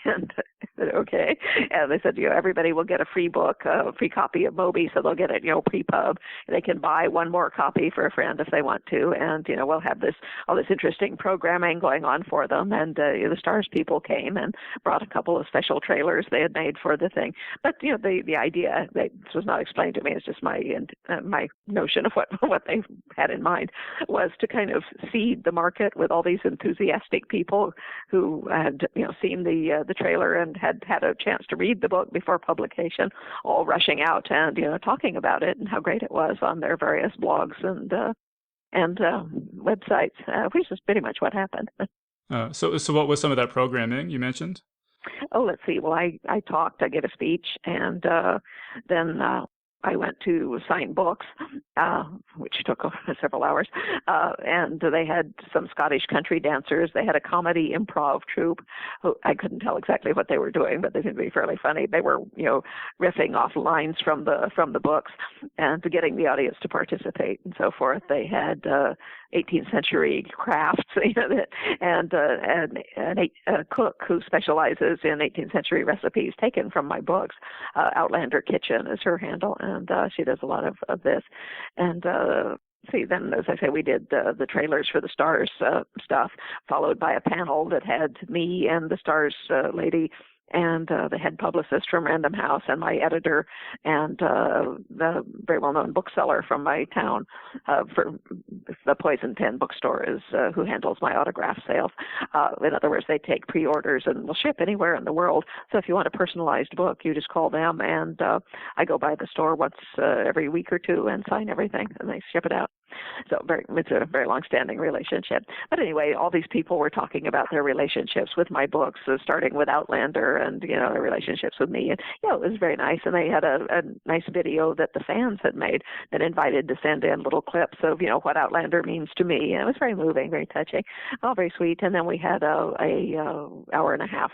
And I said, "Okay." And they said, everybody will get a free book, a free copy of Moby, so they'll get it, pre-pub. They can buy one more copy for a friend if they want to, and we'll have all this interesting programming going on for them. And the Stars people came and brought a couple of special trailers they had made for the thing. But the idea, this was not explained to me. It's just my notion of what they had in mind, was to kind of seed the market with all these enthusiastic people who had seen the trailer and had had a chance to read the book before publication, all rushing out and talking about it and how great it was on their various blogs and websites, which is pretty much what happened. So what was some of that programming you mentioned? Oh, let's see. Well, I talked. I gave a speech, and then I went to sign books, which took several hours, and they had some Scottish country dancers. They had a comedy improv troupe who I couldn't tell exactly what they were doing, but they seemed to be fairly funny. They were, riffing off lines from the books and getting the audience to participate and so forth. They had 18th century crafts, and a cook who specializes in 18th century recipes taken from my books. Outlander Kitchen is her handle, and she does a lot of this. And then, as I say, we did the trailers for the Stars stuff, followed by a panel that had me and the Stars lady and the head publicist from Random House and my editor and the very well-known bookseller from my town for the Poison Pen bookstore is who handles my autograph sales. In other words, they take pre-orders and will ship anywhere in the world. So if you want a personalized book, you just call them, and I go by the store once every week or two and sign everything, and they ship it out. So it's a very long-standing relationship. But anyway, all these people were talking about their relationships with my books, starting with Outlander and, their relationships with me. And, it was very nice. And they had a nice video that the fans had made that invited to send in little clips of, what Outlander means to me. And it was very moving, very touching, all very sweet. And then we had a hour and a half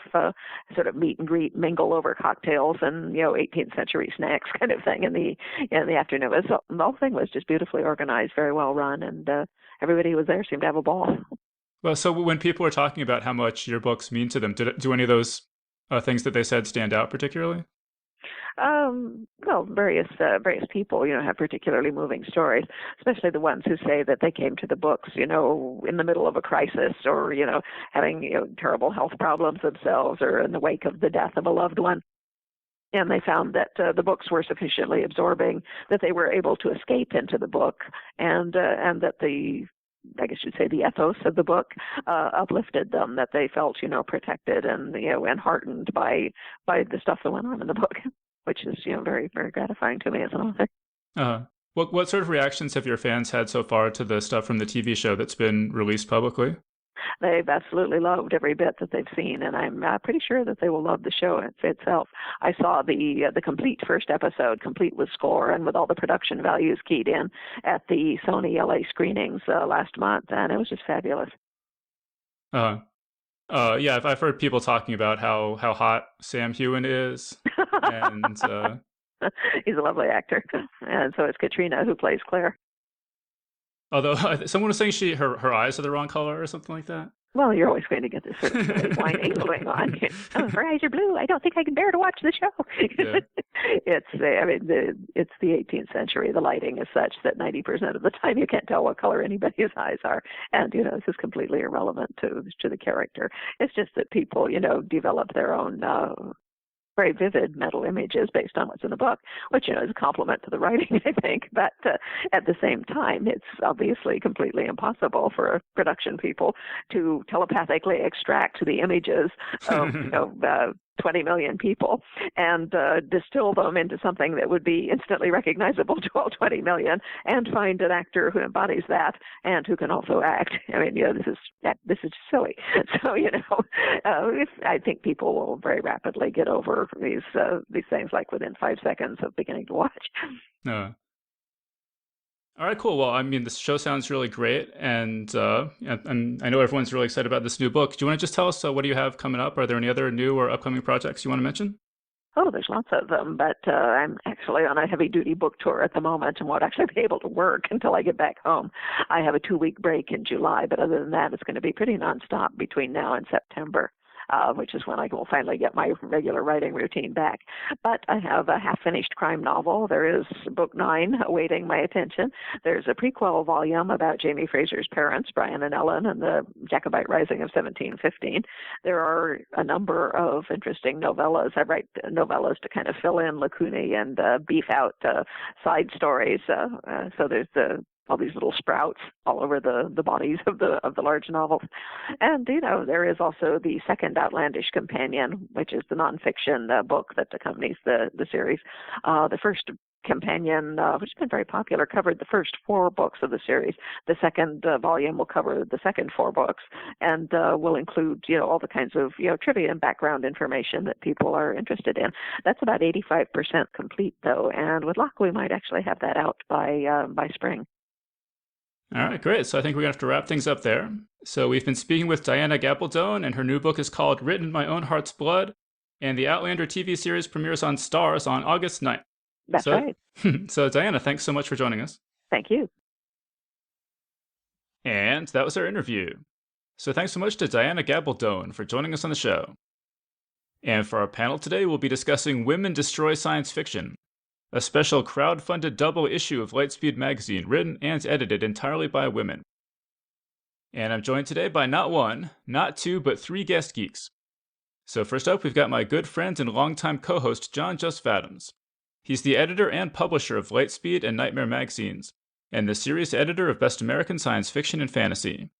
sort of meet and greet, mingle over cocktails and, 18th century snacks kind of thing in the afternoon. So the whole thing was just beautifully organized, very well run, and everybody who was there seemed to have a ball. Well, so when people were talking about how much your books mean to them, do any of those things that they said stand out particularly? Well, various people, have particularly moving stories, especially the ones who say that they came to the books, in the middle of a crisis or, having, terrible health problems themselves or in the wake of the death of a loved one. And they found that the books were sufficiently absorbing that they were able to escape into the book, and that the ethos of the book uplifted them, that they felt, protected and, and heartened by the stuff that went on in the book, which is, very, very gratifying to me as an author. What sort of reactions have your fans had so far to the stuff from the TV show that's been released publicly? They've absolutely loved every bit that they've seen, and I'm pretty sure that they will love the show itself. I saw the complete first episode, complete with score and with all the production values keyed in at the Sony LA screenings last month, and it was just fabulous. Yeah, I've heard people talking about how hot Sam Heughan is, and he's a lovely actor, and so is Katrina, who plays Claire. Although someone was saying her eyes are the wrong color or something like that. Well, you're always going to get this sort of whining going on. Her eyes are blue. I don't think I can bear to watch the show. Yeah. It's the 18th century. The lighting is such that 90% of the time you can't tell what color anybody's eyes are, and this is completely irrelevant to the character. It's just that people develop their own very vivid mental images based on what's in the book, which is a compliment to the writing, I think. But at the same time, it's obviously completely impossible for production people to telepathically extract the images of 20 million people and distill them into something that would be instantly recognizable to all 20 million, and find an actor who embodies that and who can also act. This is silly. So I think people will very rapidly get over these things, like within 5 seconds of beginning to watch. No. All right, cool. Well, this show sounds really great, and I know everyone's really excited about this new book. Do you want to just tell us what do you have coming up? Are there any other new or upcoming projects you want to mention? Oh, there's lots of them, but I'm actually on a heavy-duty book tour at the moment and won't actually be able to work until I get back home. I have a 2-week break in July, but other than that, it's going to be pretty nonstop between now and September. Which is when I will finally get my regular writing routine back. But I have a half-finished crime novel. There is book 9 awaiting my attention. There's a prequel volume about Jamie Fraser's parents, Brian and Ellen, and the Jacobite Rising of 1715. There are a number of interesting novellas. I write novellas to kind of fill in lacunae and beef out side stories. So there's all these little sprouts all over the bodies of the large novels. And, there is also the second Outlandish Companion, which is the nonfiction book that accompanies the series. The first companion, which has been very popular, covered the first 4 books of the series. The second volume will cover the second 4 books, and will include, all the kinds of, trivia and background information that people are interested in. That's about 85% complete, though, and with luck, we might actually have that out by spring. All right, great. So I think we're going to have to wrap things up there. So we've been speaking with Diana Gabaldon, and her new book is called Written in My Own Heart's Blood, and the Outlander TV series premieres on Starz on August 9th. That's right. So Diana, thanks so much for joining us. Thank you. And that was our interview. So thanks so much to Diana Gabaldon for joining us on the show. And for our panel today, we'll be discussing Women Destroy Science Fiction, a special crowd-funded double issue of Lightspeed magazine written and edited entirely by women. And I'm joined today by not 1, not 2, but 3 guest geeks. So first up, we've got my good friend and longtime co-host, John Just Fadams. He's the editor and publisher of Lightspeed and Nightmare magazines, and the series editor of Best American Science Fiction and Fantasy.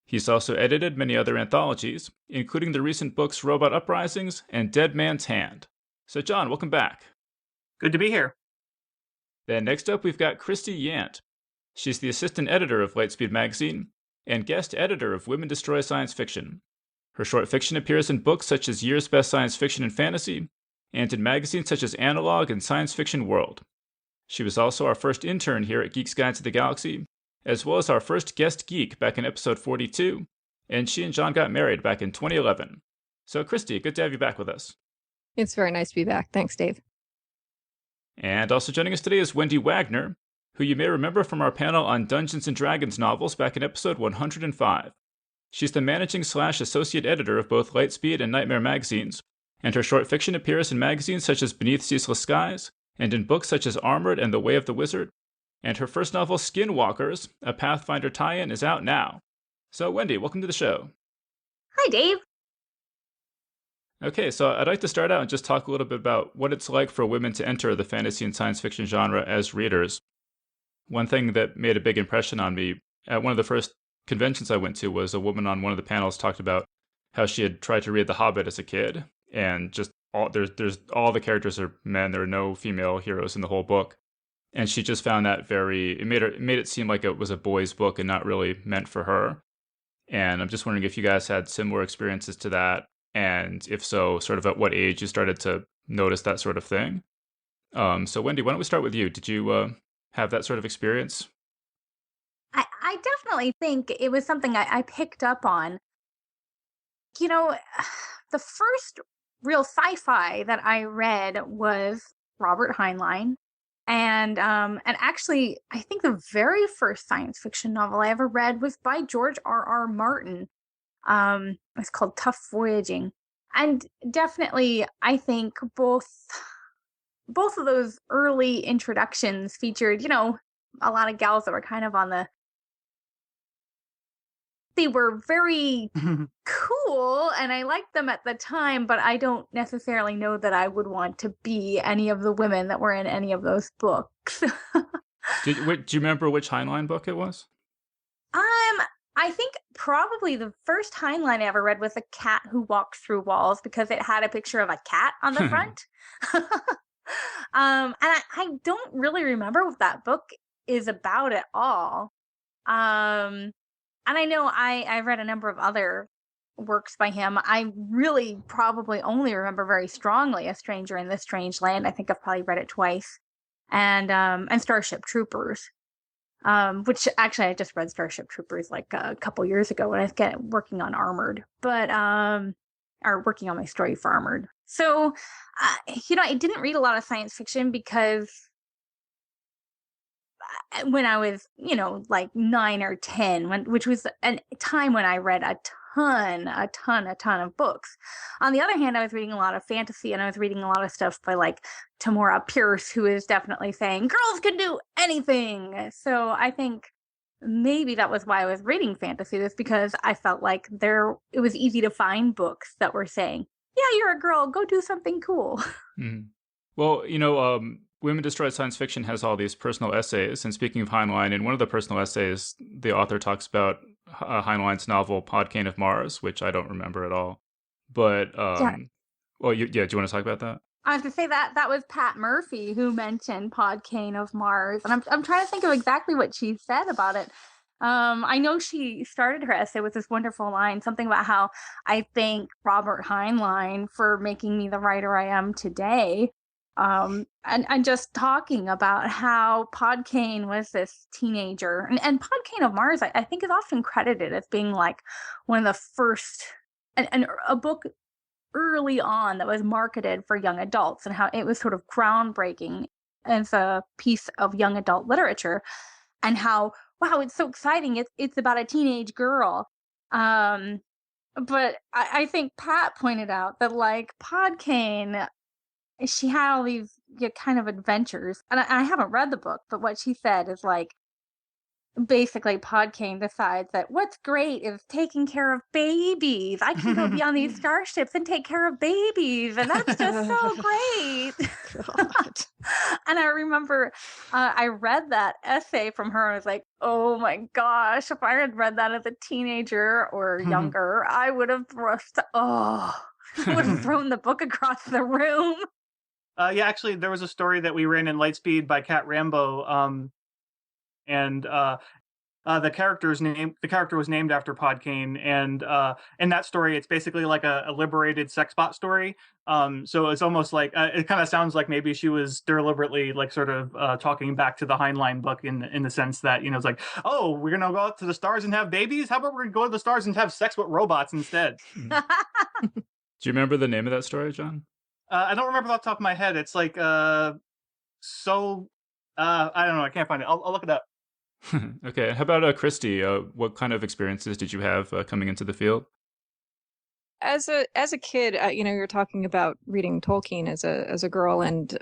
He's also edited many other anthologies, including the recent books Robot Uprisings and Dead Man's Hand. So John, welcome back. Good to be here. Then next up, we've got Christy Yant. She's the assistant editor of Lightspeed magazine and guest editor of Women Destroy Science Fiction. Her short fiction appears in books such as Year's Best Science Fiction and Fantasy, and in magazines such as Analog and Science Fiction World. She was also our first intern here at Geek's Guide to the Galaxy, as well as our first guest geek back in episode 42, and she and John got married back in 2011. So Christy, good to have you back with us. It's very nice to be back. Thanks, Dave. And also joining us today is Wendy Wagner, who you may remember from our panel on Dungeons & Dragons novels back in episode 105. She's the managing/associate editor of both Lightspeed and Nightmare magazines, and her short fiction appears in magazines such as Beneath Ceaseless Skies, and in books such as Armored and The Way of the Wizard, and her first novel, Skinwalkers, a Pathfinder tie-in, is out now. So Wendy, welcome to the show. Hi, Dave. Okay, so I'd like to start out and just talk a little bit about what it's like for women to enter the fantasy and science fiction genre as readers. One thing that made a big impression on me, at one of the first conventions I went to, was a woman on one of the panels talked about how she had tried to read The Hobbit as a kid, and just there's all the characters are men, there are no female heroes in the whole book. And she just found that it made it seem like it was a boy's book and not really meant for her. And I'm just wondering if you guys had similar experiences to that, and if so, sort of at what age you started to notice that sort of thing. So Wendy, why don't we start with you? Did you have that sort of experience? I definitely think it was something I picked up on. The first real sci-fi that I read was Robert Heinlein. And actually, I think the very first science fiction novel I ever read was by George R.R. Martin. It's called Tough Voyaging. And definitely, I think both of those early introductions featured, a lot of gals that were kind of they were very cool, and I liked them at the time, but I don't necessarily know that I would want to be any of the women that were in any of those books. Do you remember which Heinlein book it was? I think probably the first Heinlein I ever read was A Cat Who Walks Through Walls, because it had a picture of a cat on the front. And I don't really remember what that book is about at all. And I know I read a number of other works by him. I really probably only remember very strongly A Stranger in this Strange Land. I think I've probably read it twice. And Starship Troopers. Which actually I just read Starship Troopers like a couple years ago when I was working on Armored, or working on my story for Armored. So, I didn't read a lot of science fiction because when I was, like 9 or 10, which was a time when I read a ton of books. On the other hand, I was reading a lot of fantasy, and I was reading a lot of stuff by like Tamora Pierce, who is definitely saying girls can do anything. So I think maybe that was why I was reading fantasy, was because I felt like it was easy to find books that were saying, yeah, you're a girl, go do something cool. Mm-hmm. Well, Women Destroy Science Fiction has all these personal essays, and speaking of Heinlein, in one of the personal essays, the author talks about Heinlein's novel Podkane of Mars, which I don't remember at all. But, Yeah. Well, do you want to talk about that? I have to say that was Pat Murphy who mentioned Podkayne of Mars, and I'm trying to think of exactly what she said about it. I know she started her essay with this wonderful line, something about how I thank Robert Heinlein for making me the writer I am today. And just talking about how Podkayne was this teenager, and Podkayne of Mars, I think is often credited as being like one of the first, and a book early on that was marketed for young adults, and how it was sort of groundbreaking as a piece of young adult literature, and how, wow, it's so exciting. It's about a teenage girl. But I think Pat pointed out that like Podkayne, she had all these kind of adventures, and I haven't read the book, but what she said is like, basically Podkayne decides that what's great is taking care of babies. I can go be on these starships and take care of babies, and that's just so great. God. And I remember I read that essay from her and I was like, oh my gosh, if I had read that as a teenager or younger, I would have would have thrown the book across the room. Yeah, actually, there was a story that we ran in Lightspeed by Cat Rambo, and the character was named after Podkayne, and in that story, it's basically like a liberated sex bot story. So it's almost like it kind of sounds like maybe she was deliberately like sort of talking back to the Heinlein book in the sense that, you know, it's like, oh, we're gonna go out to the stars and have babies. How about we're gonna go to the stars and have sex with robots instead? Do you remember the name of that story, John? I don't remember off the top of my head. It's like I don't know. I can't find it. I'll look it up. Okay. How about Christy? What kind of experiences did you have coming into the field? As a kid, you know, you're talking about reading Tolkien as a girl, and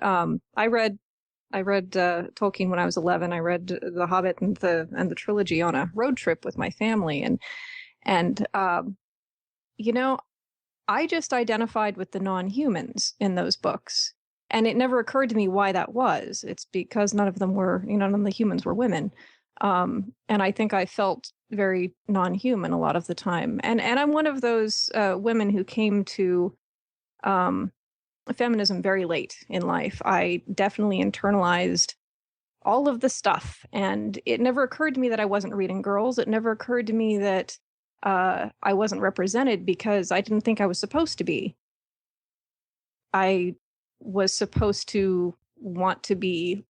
I read Tolkien when I was 11. I read The Hobbit and the trilogy on a road trip with my family, and you know, I just identified with the non-humans in those books, and it never occurred to me why that was. It's because none of them were, you know, none of the humans were women. And I think I felt very non-human a lot of the time. And I'm one of those women who came to feminism very late in life. I definitely internalized all of the stuff, and it never occurred to me that I wasn't reading girls. It never occurred to me that I wasn't represented, because I didn't think I was supposed to be. I was supposed to want to be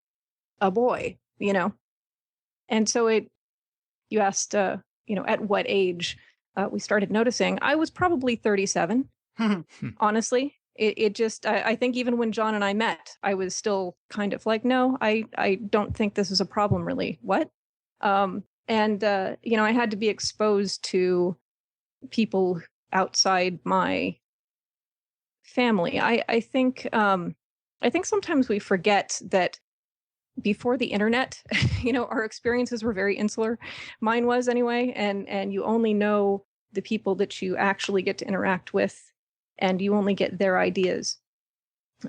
a boy, you know? And so you asked, you know, at what age we started noticing. I was probably 37, honestly. It just, I think even when John and I met, I was still kind of like, no, I don't think this is a problem, really. What? And, you know, I had to be exposed to people outside my family. I think sometimes we forget that before the internet, you know, our experiences were very insular. Mine was anyway. And you only know the people that you actually get to interact with, and you only get their ideas.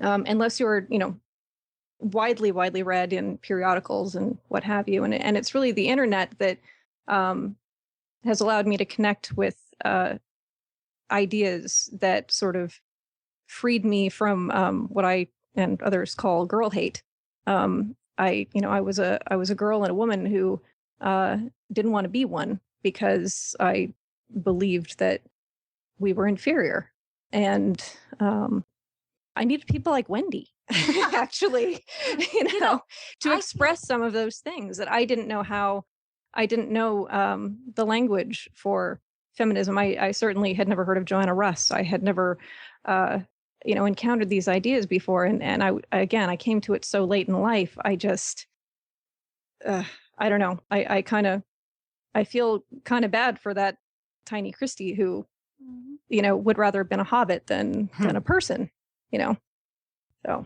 Unless you're, you know, widely read in periodicals and what have you. And it's really the internet that has allowed me to connect with ideas that sort of freed me from what I and others call girl hate. I was a girl and a woman who didn't want to be one, because I believed that we were inferior, and I needed people like Wendy, actually, you know, to express some of those things that I didn't know how. I didn't know the language for feminism. I certainly had never heard of Joanna Russ. I had never, you know, encountered these ideas before. And I came to it so late in life. I just, I don't know. I feel kind of bad for that tiny Christy who, you know, would rather have been a hobbit than a person, you know, so.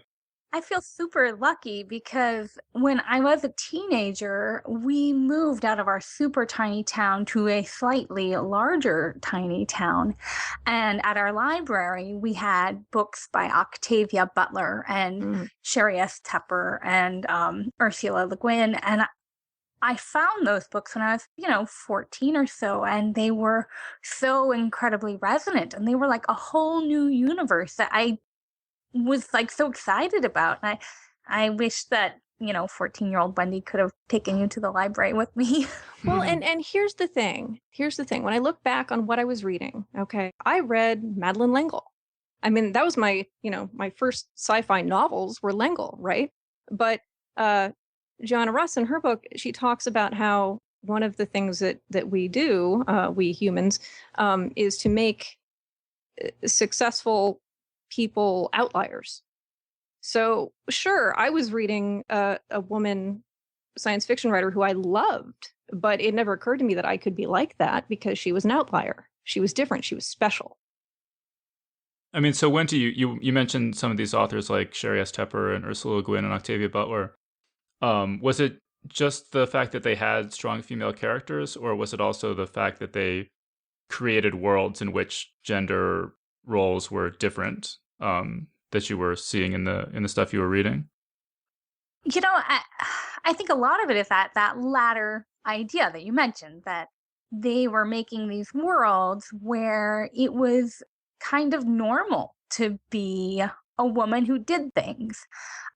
I feel super lucky because when I was a teenager, we moved out of our super tiny town to a slightly larger tiny town. And at our library, we had books by Octavia Butler and Sherry S. Tepper and Ursula Le Guin. And I found those books when I was, you know, 14 or so, and they were so incredibly resonant. And they were like a whole new universe that I was like so excited about. And I wish that, 14-year-old Wendy could have taken you to the library with me. Well, and here's the thing. Here's the thing. When I look back on what I was reading, okay, I read Madeleine L'Engle. I mean, that was my, my first sci-fi novels were L'Engle, right? But Joanna Russ in her book, she talks about how one of the things that we do, we humans, is to make successful people outliers. So sure, I was reading a woman science fiction writer who I loved, but it never occurred to me that I could be like that because she was an outlier. She was different. She was special. I mean, so Wendy, you mentioned some of these authors like Sherry S. Tepper and Ursula Le Guin and Octavia Butler. Was it just the fact that they had strong female characters, or was it also the fact that they created worlds in which gender roles were different, that you were seeing in the stuff you were reading? I think a lot of it is that latter idea that you mentioned, that they were making these worlds where it was kind of normal to be a woman who did things.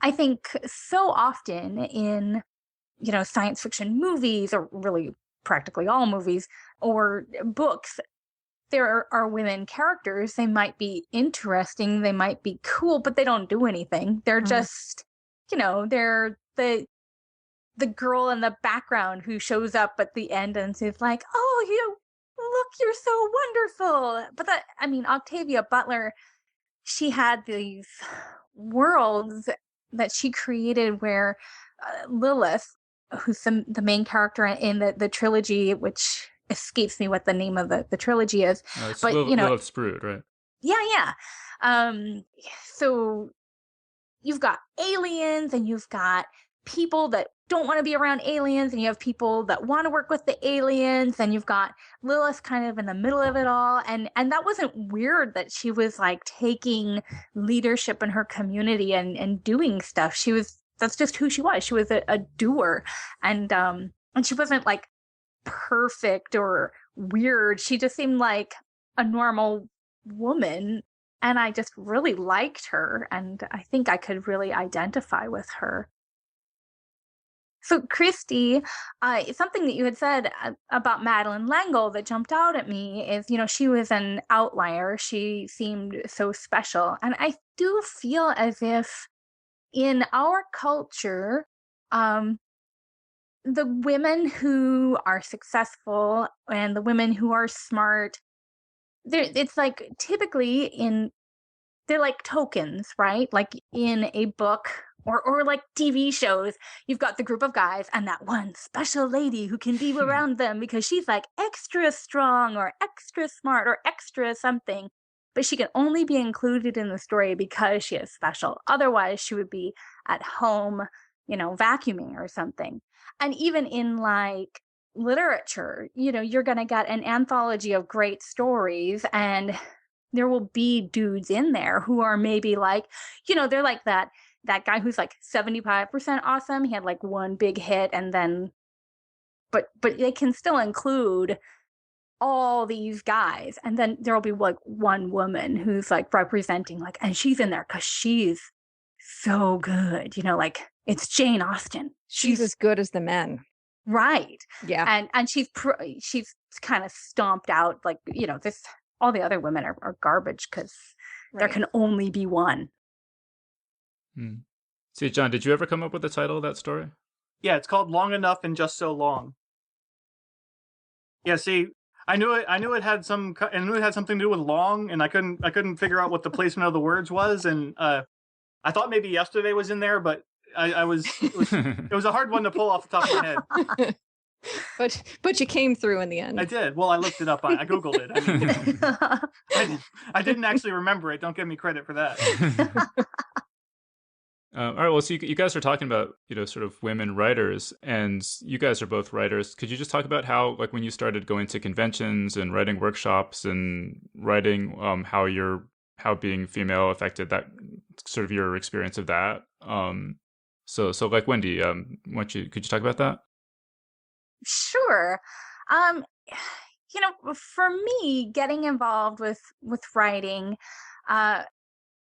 I think so often in, science fiction movies, or really practically all movies or books, there are women characters. They might be interesting, they might be cool, but they don't do anything. They're just, they're the girl in the background who shows up at the end and says like, "Oh, look, you're so wonderful." But Octavia Butler, she had these worlds that she created where Lilith, who's the main character in the trilogy, which escapes me what the name of the trilogy is. It's but Lilith's Brood, right? Yeah. So you've got aliens and you've got people that don't want to be around aliens, and you have people that want to work with the aliens, and you've got Lilith kind of in the middle of it all. And that wasn't weird that she was like taking leadership in her community and doing stuff. That's just who she was. She was a doer. And she wasn't like perfect or weird. She just seemed like a normal woman. And I just really liked her. And I think I could really identify with her. So, Christy, something that you had said about Madeleine L'Engle that jumped out at me is, she was an outlier. She seemed so special. And I do feel as if in our culture, the women who are successful and the women who are smart, it's like typically they're like tokens, right? Like in a book or like TV shows, you've got the group of guys and that one special lady who can be around them because she's like extra strong or extra smart or extra something. But she can only be included in the story because she is special. Otherwise, she would be at home, vacuuming or something. And even in like literature, you're going to get an anthology of great stories, and there will be dudes in there who are maybe like, they're like that guy who's like 75% awesome. He had like one big hit, and then, but they can still include all these guys. And then there'll be like one woman who's like representing like, and she's in there because she's so good, like it's Jane Austen. She's as good as the men. Right. Yeah. And she's kind of stomped out, like, all the other women are garbage because there can only be one. See, John, did you ever come up with the title of that story? Yeah, it's called Long Enough and Just So Long. Yeah, see, I knew it had something to do with long, and I couldn't figure out what the placement of the words was, and I thought maybe yesterday was in there, but it was a hard one to pull off the top of my head. But you came through in the end. I did. Well, I looked it up. I Googled it. I didn't actually remember it. Don't give me credit for that. All right. Well, so you guys are talking about, sort of women writers, and you guys are both writers. Could you just talk about how, like, when you started going to conventions and writing workshops and writing, how being female affected that, sort of your experience of that? So like Wendy, could you talk about that? Sure. For me, getting involved with writing,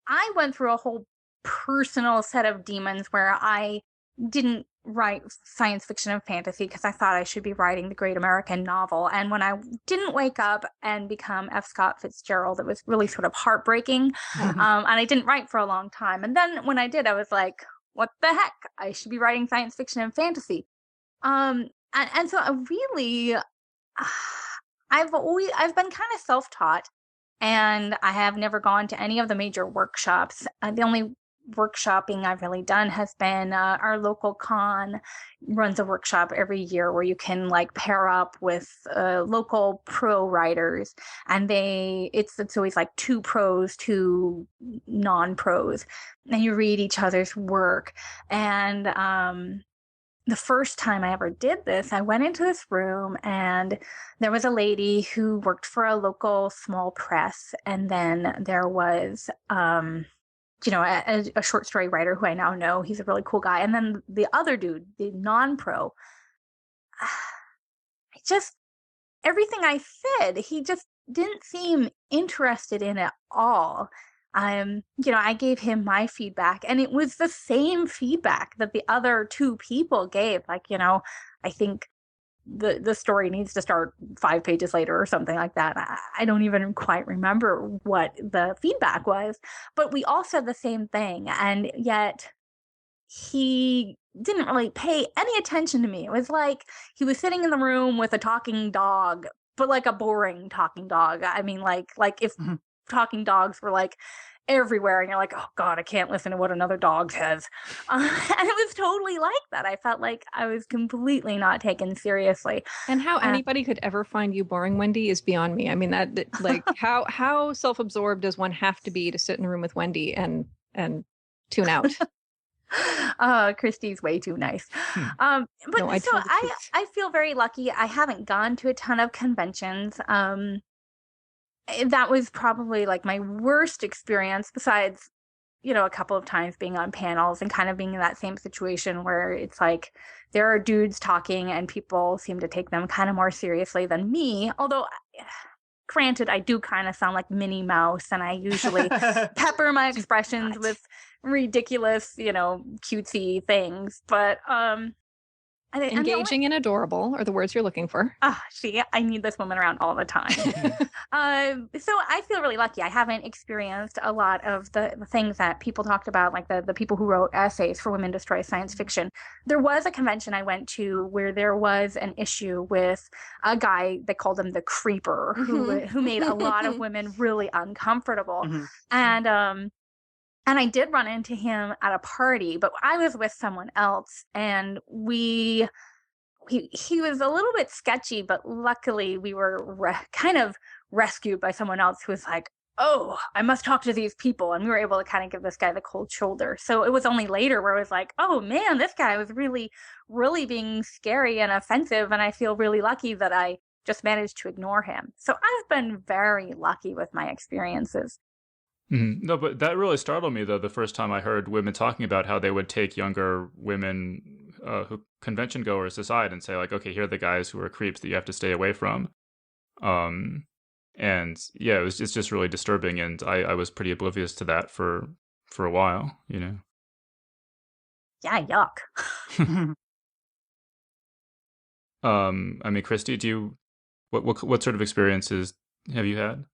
I went through a whole personal set of demons where I didn't write science fiction and fantasy because I thought I should be writing the great American novel. And when I didn't wake up and become F. Scott Fitzgerald, it was really sort of heartbreaking. And I didn't write for a long time. And then when I did, I was like, what the heck? I should be writing science fiction and fantasy. And so I really, I've been kind of self-taught, and I have never gone to any of the major workshops. The only workshopping I've really done has been our local con runs a workshop every year where you can like pair up with local pro writers, and it's always like 2 pros, 2 non-pros, and you read each other's work. And the first time I ever did this, I went into this room and there was a lady who worked for a local small press, and then there was a short story writer who I now know. He's a really cool guy. And then the other dude, the non-pro, everything I said, he just didn't seem interested in at all. I gave him my feedback, and it was the same feedback that the other 2 people gave. Like, I think the story needs to start 5 pages later or something like that. I don't even quite remember what the feedback was, but we all said the same thing. And yet he didn't really pay any attention to me. It was like he was sitting in the room with a talking dog, but like a boring talking dog. I mean, like if talking dogs were like everywhere and you're like, oh God, I can't listen to what another dog says. And it was totally like that. I felt like I was completely not taken seriously. And how anybody could ever find you boring, Wendy, is beyond me. I mean, that like how self-absorbed does one have to be to sit in a room with Wendy and tune out? Christy's way too nice. But no, I feel very lucky. I haven't gone to a ton of conventions. That was probably like my worst experience, besides, a couple of times being on panels and kind of being in that same situation where it's like there are dudes talking and people seem to take them kind of more seriously than me. Although, granted, I do kind of sound like Minnie Mouse, and I usually pepper my expressions with ridiculous, cutesy things. But engaging and adorable are the words you're looking for. See, I need this woman around all the time. So I feel really lucky. I haven't experienced a lot of the things that people talked about, like the people who wrote essays for Women Destroy Science Fiction. There was a convention I went to where there was an issue with a guy, they called him the Creeper, who made a lot of women really uncomfortable. And I did run into him at a party, but I was with someone else, and he was a little bit sketchy, but luckily we were kind of rescued by someone else who was like, oh, I must talk to these people. And we were able to kind of give this guy the cold shoulder. So it was only later where I was like, oh man, this guy was really, really being scary and offensive. And I feel really lucky that I just managed to ignore him. So I've been very lucky with my experiences. Mm-hmm. No, but that really startled me, though, the first time I heard women talking about how they would take younger women, convention goers, aside and say, like, okay, here are the guys who are creeps that you have to stay away from. And yeah, it's just really disturbing, and I was pretty oblivious to that for a while, Yeah, yuck. I mean, Christy, what sort of experiences have you had?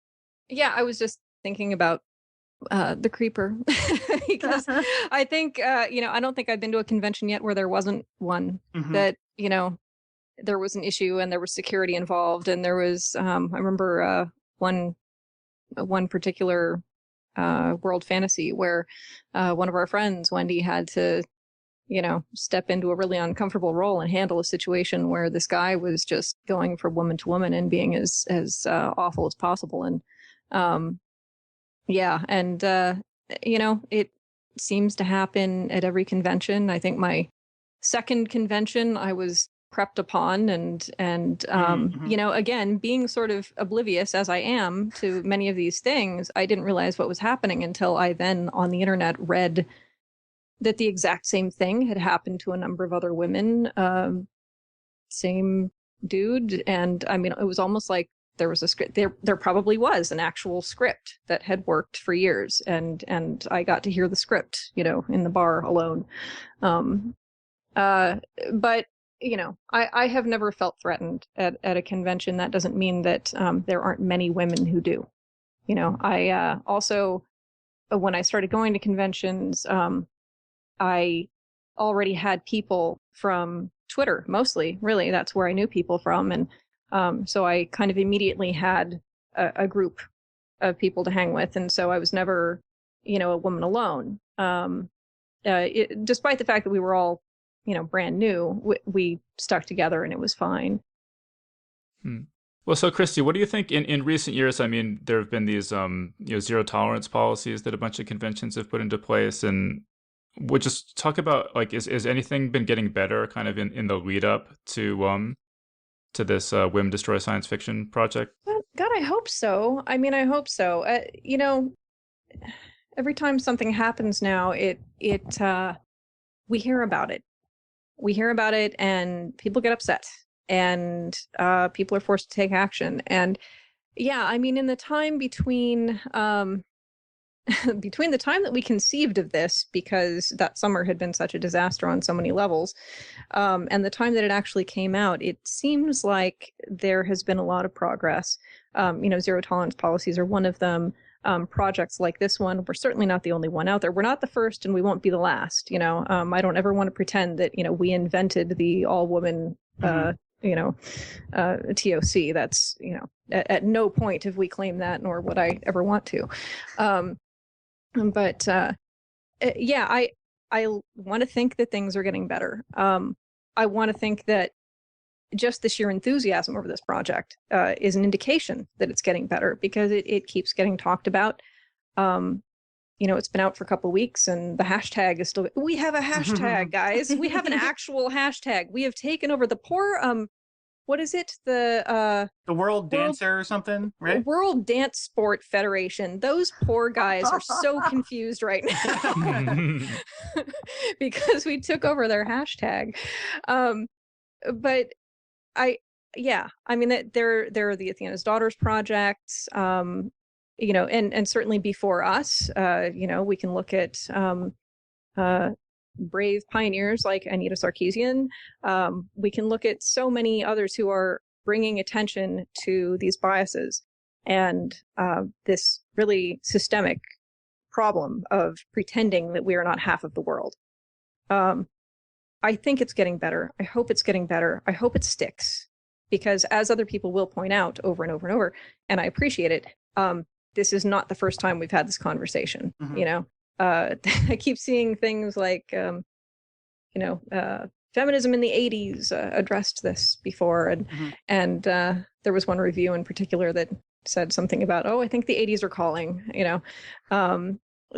Yeah, I was just thinking about the Creeper because I think I don't think I've been to a convention yet where there wasn't one that there was an issue and there was security involved, and there was I remember one particular World Fantasy where one of our friends, Wendy, had to step into a really uncomfortable role and handle a situation where this guy was just going from woman to woman and being as awful as possible. And it seems to happen at every convention. I think my second convention I was crept upon and again, being sort of oblivious as I am to many of these things, I didn't realize what was happening until I then on the internet read that the exact same thing had happened to a number of other women, same dude. And I mean, it was almost like there was a script. There probably was an actual script that had worked for years, and I got to hear the script, in the bar alone. But I have never felt threatened at a convention. That doesn't mean that there aren't many women who do. I also, when I started going to conventions, I already had people from Twitter, mostly, really. That's where I knew people from. And so I kind of immediately had a group of people to hang with. And so I was never, a woman alone. Despite the fact that we were all, brand new, we stuck together and it was fine. Well, so Christy, what do you think in recent years? I mean, there have been these, zero tolerance policies that a bunch of conventions have put into place, and we'll just talk about, like, is anything been getting better kind of in the lead up to this Women Destroy Science Fiction project? Well, God, I hope so. I mean, I hope so. Every time something happens now, we hear about it. We hear about it, and people get upset, and people are forced to take action. And yeah, I mean, in the time between between the time that we conceived of this, because that summer had been such a disaster on so many levels, and the time that it actually came out, it seems like there has been a lot of progress. Zero tolerance policies are one of them. Projects like this one, we're certainly not the only one out there. We're not the first, and we won't be the last. I don't ever want to pretend that we invented the all-woman TOC. That's at no point have we claimed that, nor would I ever want to. But I want to think that things are getting better. I want to think that just the sheer enthusiasm over this project is an indication that it's getting better, because it keeps getting talked about. It's been out for a couple of weeks, and the hashtag is still. We have a hashtag, guys. We have an actual hashtag. We have taken over the poor. What is it? The World Dancer or something, right? World Dance Sport Federation. Those poor guys are so confused right now because we took over their hashtag. But I mean that there are the Athena's Daughters projects, and certainly before us, we can look at brave pioneers like Anita Sarkeesian. We can look at so many others who are bringing attention to these biases and this really systemic problem of pretending that we are not half of the world. I think it's getting better. I hope it's getting better. I hope it sticks, because as other people will point out over and over and over, and I appreciate it, this is not the first time we've had this conversation. I keep seeing things like, feminism in the 80s addressed this before. And there was one review in particular that said something about, I think the 80s are calling,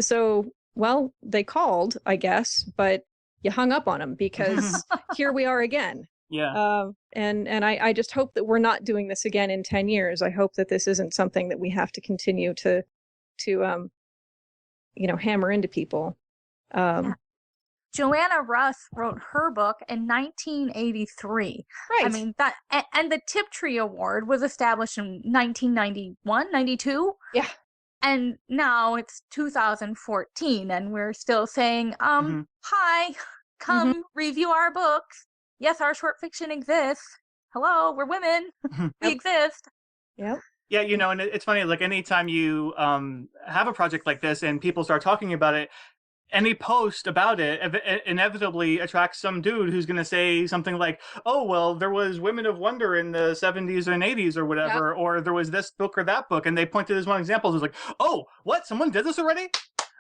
So, well, they called, I guess, but you hung up on them, because here we are again. Yeah. And I just hope that we're not doing this again in 10 years. I hope that this isn't something that we have to continue to hammer into people. Joanna Russ wrote her book in 1983. Right. I mean, that, and the Tiptree Award was established in 1991, 92. Yeah. And now it's 2014, and we're still saying, hi, come review our books. Yes, our short fiction exists. Hello, we're women. We exist. Yep. Yeah, and it's funny, like anytime you have a project like this and people start talking about it, any post about it inevitably attracts some dude who's going to say something like, oh, well, there was Women of Wonder in the 70s and 80s or whatever, or there was this book or that book. And they point to this one example. It's like, oh, what? Someone did this already?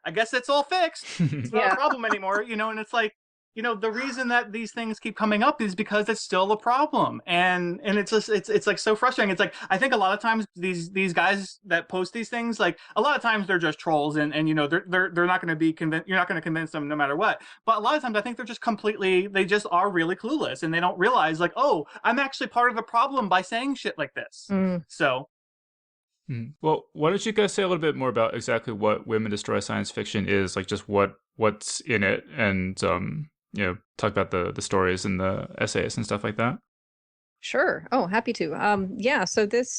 I guess it's all fixed. It's not a problem anymore, and it's like, the reason that these things keep coming up is because it's still a problem. And it's just, it's like so frustrating. It's like, I think a lot of times these guys that post these things, like a lot of times they're just trolls and they're not going to be convinced. You're not going to convince them no matter what. But a lot of times I think they're just they just are really clueless, and they don't realize, like, oh, I'm actually part of the problem by saying shit like this. So. Well, why don't you guys say a little bit more about exactly what Women Destroy Science Fiction is, like just what's in it, and talk about the stories and the essays and stuff like that. Sure. Oh, happy to. Yeah, so this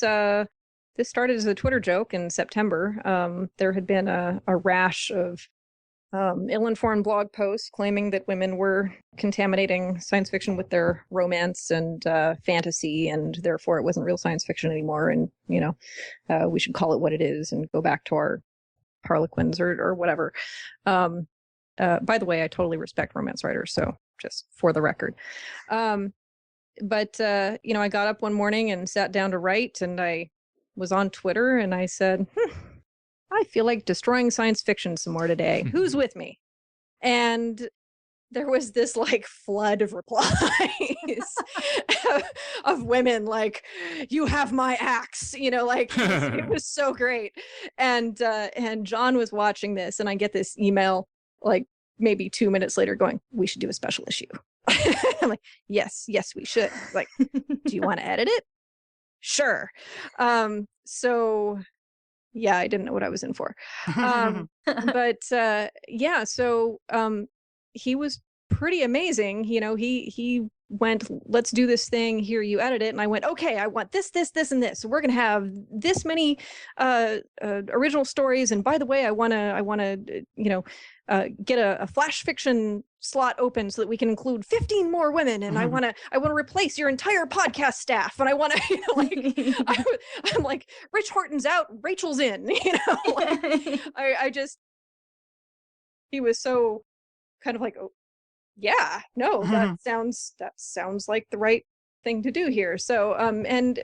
started as a Twitter joke in September. There had been a rash of ill-informed blog posts claiming that women were contaminating science fiction with their romance and fantasy, and therefore it wasn't real science fiction anymore. And we should call it what it is and go back to our Harlequins or whatever. By the way, I totally respect romance writers, so just for the record. But I got up one morning and sat down to write, and I was on Twitter and I said, I feel like destroying science fiction some more today. Who's with me? And there was this like flood of replies of women like, you have my axe, it was so great. And John was watching this, and I get this email like maybe 2 minutes later going, we should do a special issue. I'm like, yes, we should. Like, do you want to edit it? Sure. So yeah, I didn't know what I was in for. But so he was pretty amazing. He went, let's do this thing here, you edit it. And I went, okay, I want this, and this. So we're gonna have this many original stories. And by the way, I wanna get a flash fiction slot open so that we can include 15 more women. And I wanna replace your entire podcast staff. And I wanna I'm like, Rich Horton's out, Rachel's in. I just, he was so kind of like, oh yeah, no, that sounds like the right thing to do here. So and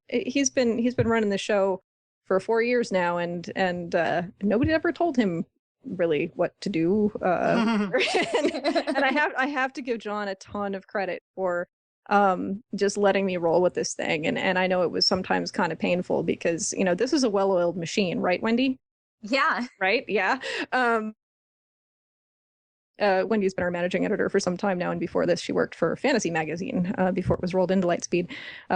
he's been running the show for 4 years now, and nobody ever told him really what to do. And I have to give John a ton of credit for just letting me roll with this thing. And I know it was sometimes kind of painful because this is a well-oiled machine, right, Wendy? Yeah. Right? Yeah. Wendy's been our managing editor for some time now, and before this she worked for Fantasy Magazine before it was rolled into Lightspeed,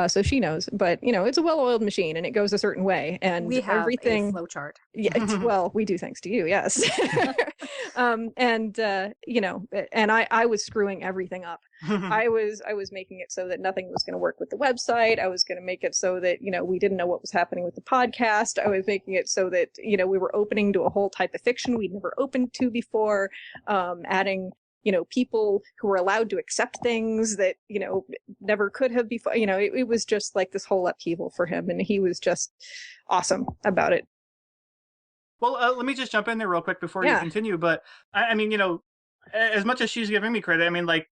so she knows. But it's a well-oiled machine and it goes a certain way, and we have everything a flow chart. Yeah, well, we do thanks to you, yes. And I was screwing everything up. I was making it so that nothing was going to work with the website. I was going to make it so that we didn't know what was happening with the podcast. I was making it so that we were opening to a whole type of fiction we'd never opened to before, adding people who were allowed to accept things that never could have before. It was just like this whole upheaval for him, and he was just awesome about it. Well, let me just jump in there real quick before you continue. But I mean, as much as she's giving me credit, I mean, like,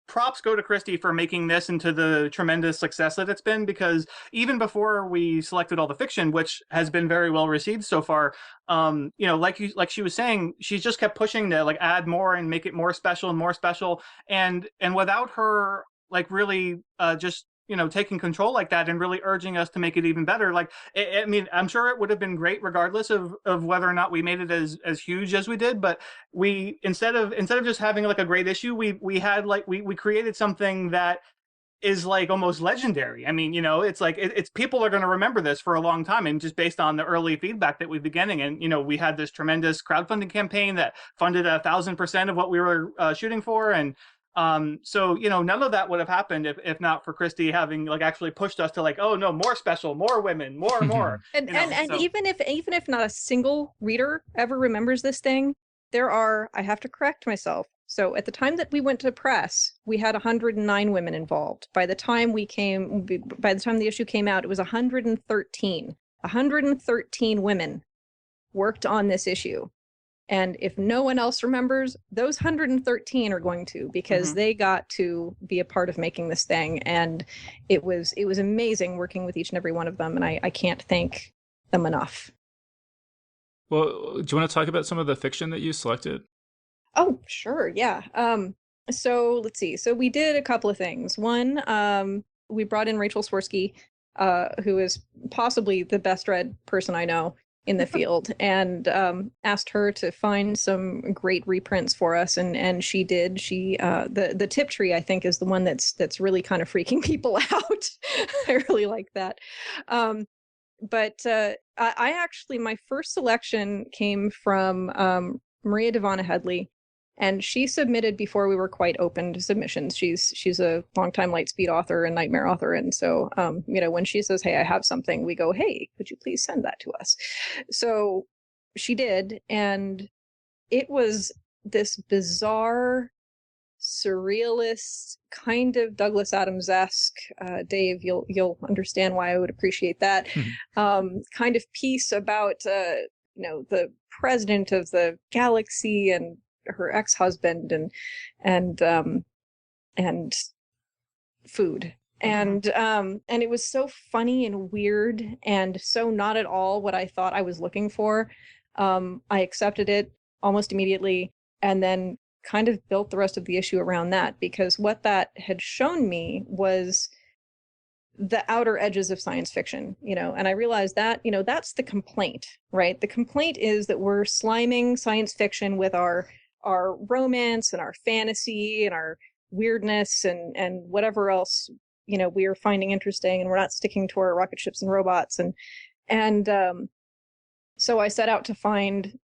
props go to Christy for making this into the tremendous success that it's been, because even before we selected all the fiction, which has been very well received so far, like she was saying, she's just kept pushing to like add more and make it more special and more special. And without her like really just taking control like that and really urging us to make it even better. Like, I mean, I'm sure it would have been great regardless of whether or not we made it as huge as we did. But we, instead of just having like a great issue, we had like, we created something that is like almost legendary. I mean, it's like, it's people are going to remember this for a long time. And just based on the early feedback that we've been getting, and, we had this tremendous crowdfunding campaign that funded 1,000% of what we were shooting for. And, so none of that would have happened if not for Christy having like actually pushed us to like, oh no, more special, more women, more and even if not a single reader ever remembers this thing, I have to correct myself. So at the time that we went to press, we had 109 women involved. By the time the issue came out, it was 113. 113 women worked on this issue. And if no one else remembers, those 113 are going to, because they got to be a part of making this thing. And it was amazing working with each and every one of them. And I can't thank them enough. Well, do you want to talk about some of the fiction that you selected? Oh, sure. Yeah. So let's see. So we did a couple of things. One, we brought in Rachel Swirsky, who is possibly the best read person I know in the field, and asked her to find some great reprints for us, and she did. She the Tiptree, I think, is the one that's really kind of freaking people out. I really like that. But I actually, my first selection came from Maria Devana Headley, And she submitted before we were quite open to submissions. She's a longtime Lightspeed author and Nightmare author. And so, when she says, hey, I have something, we go, hey, could you please send that to us? So she did. And it was this bizarre, surrealist, kind of Douglas Adams-esque, Dave, you'll understand why I would appreciate that, kind of piece about, the president of the galaxy and her ex-husband and food. And it was so funny and weird and so not at all what I thought I was looking for. I accepted it almost immediately and then kind of built the rest of the issue around that, because what that had shown me was the outer edges of science fiction, and I realized that, that's the complaint, right? The complaint is that we're sliming science fiction with our romance and our fantasy and our weirdness and whatever else, we are finding interesting, and we're not sticking to our rocket ships and robots. And so I set out to find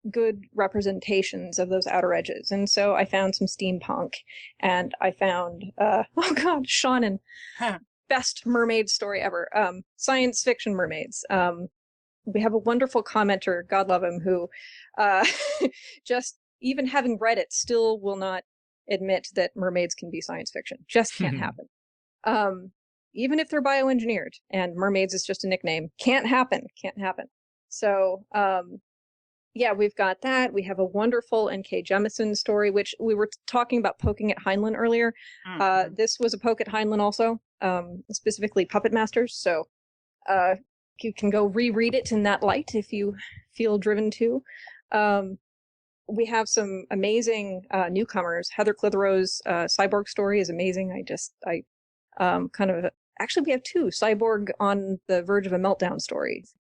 good representations of those outer edges. And so I found some steampunk, and I found, Shannon, best mermaid story ever. Science fiction mermaids. We have a wonderful commenter, God love him, who just, even having read it, still will not admit that mermaids can be science fiction. Just can't happen. Even if they're bioengineered and mermaids is just a nickname. Can't happen. So, we've got that. We have a wonderful N.K. Jemisin story, which we were talking about poking at Heinlein earlier. This was a poke at Heinlein also, specifically Puppet Masters. So you can go reread it in that light if you feel driven to. We have some amazing newcomers. Heather Clitheroe's Cyborg story is amazing. Actually, we have two Cyborg on the verge of a meltdown stories.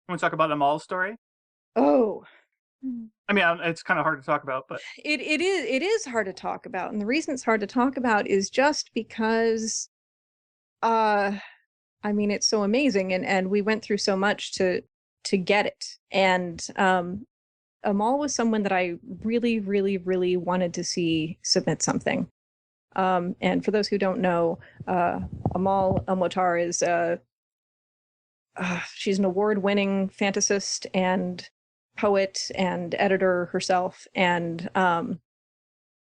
Want to talk about the Mall story? Oh, I mean, it's kind of hard to talk about, but it is hard to talk about, and the reason it's hard to talk about is just because, it's so amazing, and we went through so much to get it, and Amal was someone that I really, really, really wanted to see submit something. And for those who don't know, Amal El-Motar is she's an award-winning fantasist and poet and editor herself, and I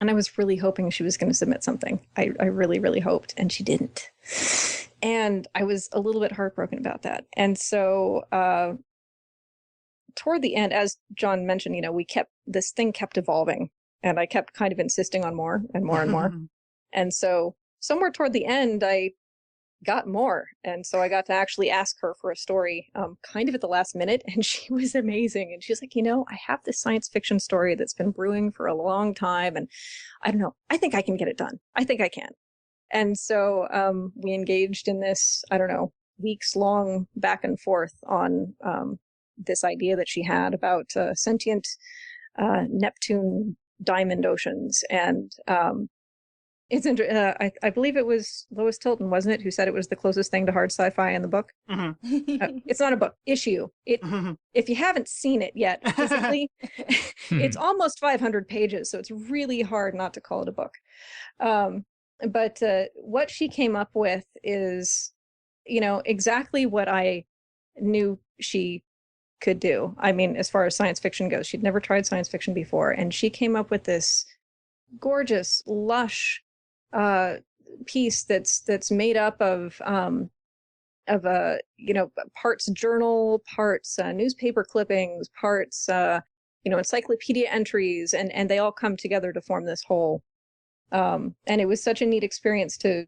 was really hoping she was going to submit something. I really, really hoped, and she didn't. And I was a little bit heartbroken about that. And so toward the end, as John mentioned, this thing kept evolving, and I kept kind of insisting on more and more and more. And so somewhere toward the end, I got more. And so I got to actually ask her for a story kind of at the last minute, and she was amazing. And she's like, I have this science fiction story that's been brewing for a long time, and I don't know, I think I can get it done. I think I can. And so we engaged in this, weeks long back and forth on this idea that she had about sentient Neptune diamond oceans. And it's I believe it was Lois Tilton, wasn't it, who said it was the closest thing to hard sci-fi in the book? It's not a book, issue. If you haven't seen it yet physically, it's almost 500 pages, so it's really hard not to call it a book. But what she came up with is, exactly what I knew she could do. I mean, as far as science fiction goes, she'd never tried science fiction before, and she came up with this gorgeous, lush piece that's made up of parts journal, parts newspaper clippings, parts encyclopedia entries, and they all come together to form this whole. And it was such a neat experience to.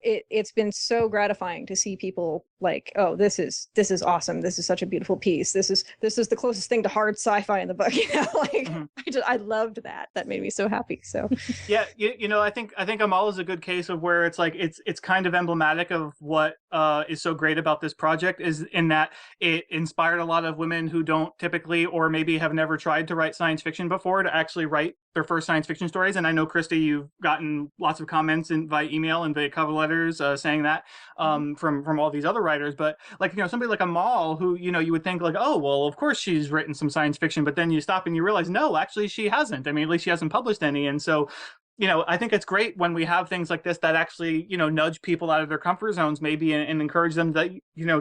It's been so gratifying to see people like, oh, this is awesome. This is such a beautiful piece. This is the closest thing to hard sci-fi in the book. I loved that. That made me so happy. So yeah, I think Amal is a good case of where it's like it's kind of emblematic of what is so great about this project, is in that it inspired a lot of women who don't typically, or maybe have never tried to write science fiction before, to actually write their first science fiction stories. And I know, Christy, you've gotten lots of comments via email and via cover letters saying that from all these other writers. But like, somebody like Amal, who, you would think like, oh, well, of course she's written some science fiction, but then you stop and you realize, no, actually she hasn't. I mean, at least she hasn't published any. And so, I think it's great when we have things like this that actually, nudge people out of their comfort zones maybe and encourage them that,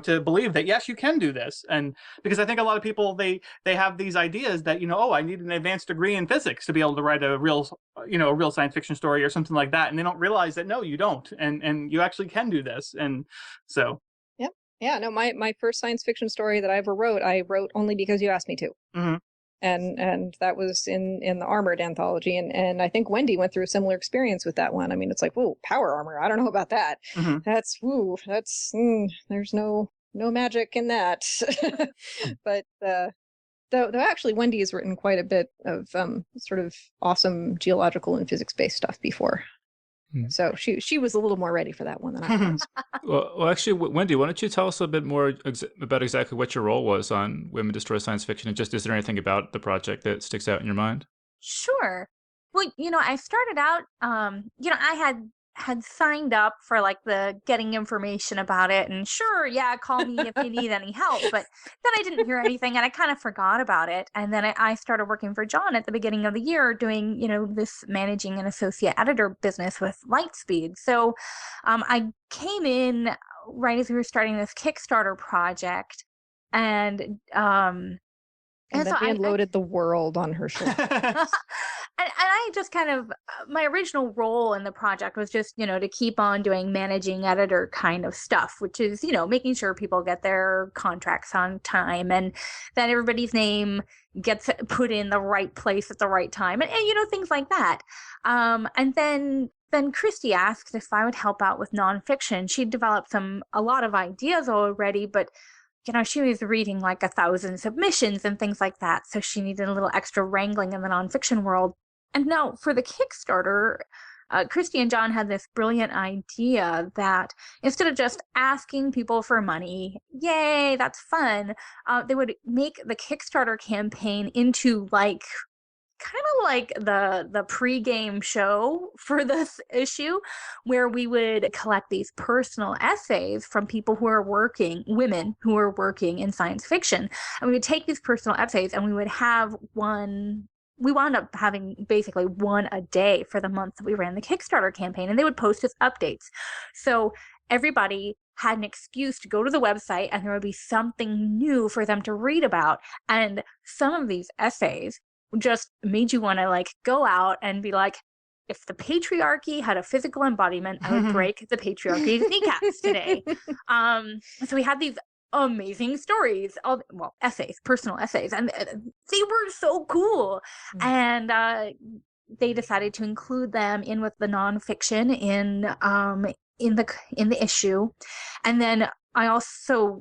to believe that, yes, you can do this. And because I think a lot of people, they have these ideas that, oh, I need an advanced degree in physics to be able to write a real science fiction story or something like that. And they don't realize that, no, you don't. And you actually can do this. And so. Yep. Yeah, no, my first science fiction story that I wrote only because you asked me to. Mm-hmm. And that was in the Armored anthology, and I think Wendy went through a similar experience with that one. I mean, it's like, whoa, power armor, I don't know about that. Mm-hmm. There's no magic in that. But though actually Wendy has written quite a bit of sort of awesome geological and physics based stuff before. So she was a little more ready for that one than I was. Well, actually, Wendy, why don't you tell us a bit more about exactly what your role was on Women Destroy Science Fiction, and just is there anything about the project that sticks out in your mind? Sure. Well, I started out, I had signed up for like the getting information about it, and sure, yeah, call me if you need any help. But then I didn't hear anything, and I kind of forgot about it. And then I started working for John at the beginning of the year, doing this managing an associate editor business with Lightspeed. So I came in right as we were starting this Kickstarter project, and then so Dan loaded the world on her shoulders. And I just kind of, my original role in the project was just, to keep on doing managing editor kind of stuff, which is, making sure people get their contracts on time and that everybody's name gets put in the right place at the right time and things like that. And then Christy asked if I would help out with nonfiction. She'd developed a lot of ideas already, but she was reading like 1,000 submissions and things like that. So she needed a little extra wrangling in the nonfiction world. And now for the Kickstarter, Christy and John had this brilliant idea that instead of just asking people for money, yay, that's fun, they would make the Kickstarter campaign into like kind of like the pregame show for this issue, where we would collect these personal essays from people who are women who are working in science fiction. And we would take these personal essays and we would have we wound up having basically one a day for the month that we ran the Kickstarter campaign, and they would post as updates. So everybody had an excuse to go to the website and there would be something new for them to read about. And some of these essays just made you want to like go out and be like, if the patriarchy had a physical embodiment, I would break the patriarchy's kneecaps today. So we had these amazing stories, essays, personal essays, and they were so cool. And they decided to include them in with the nonfiction in the issue. And then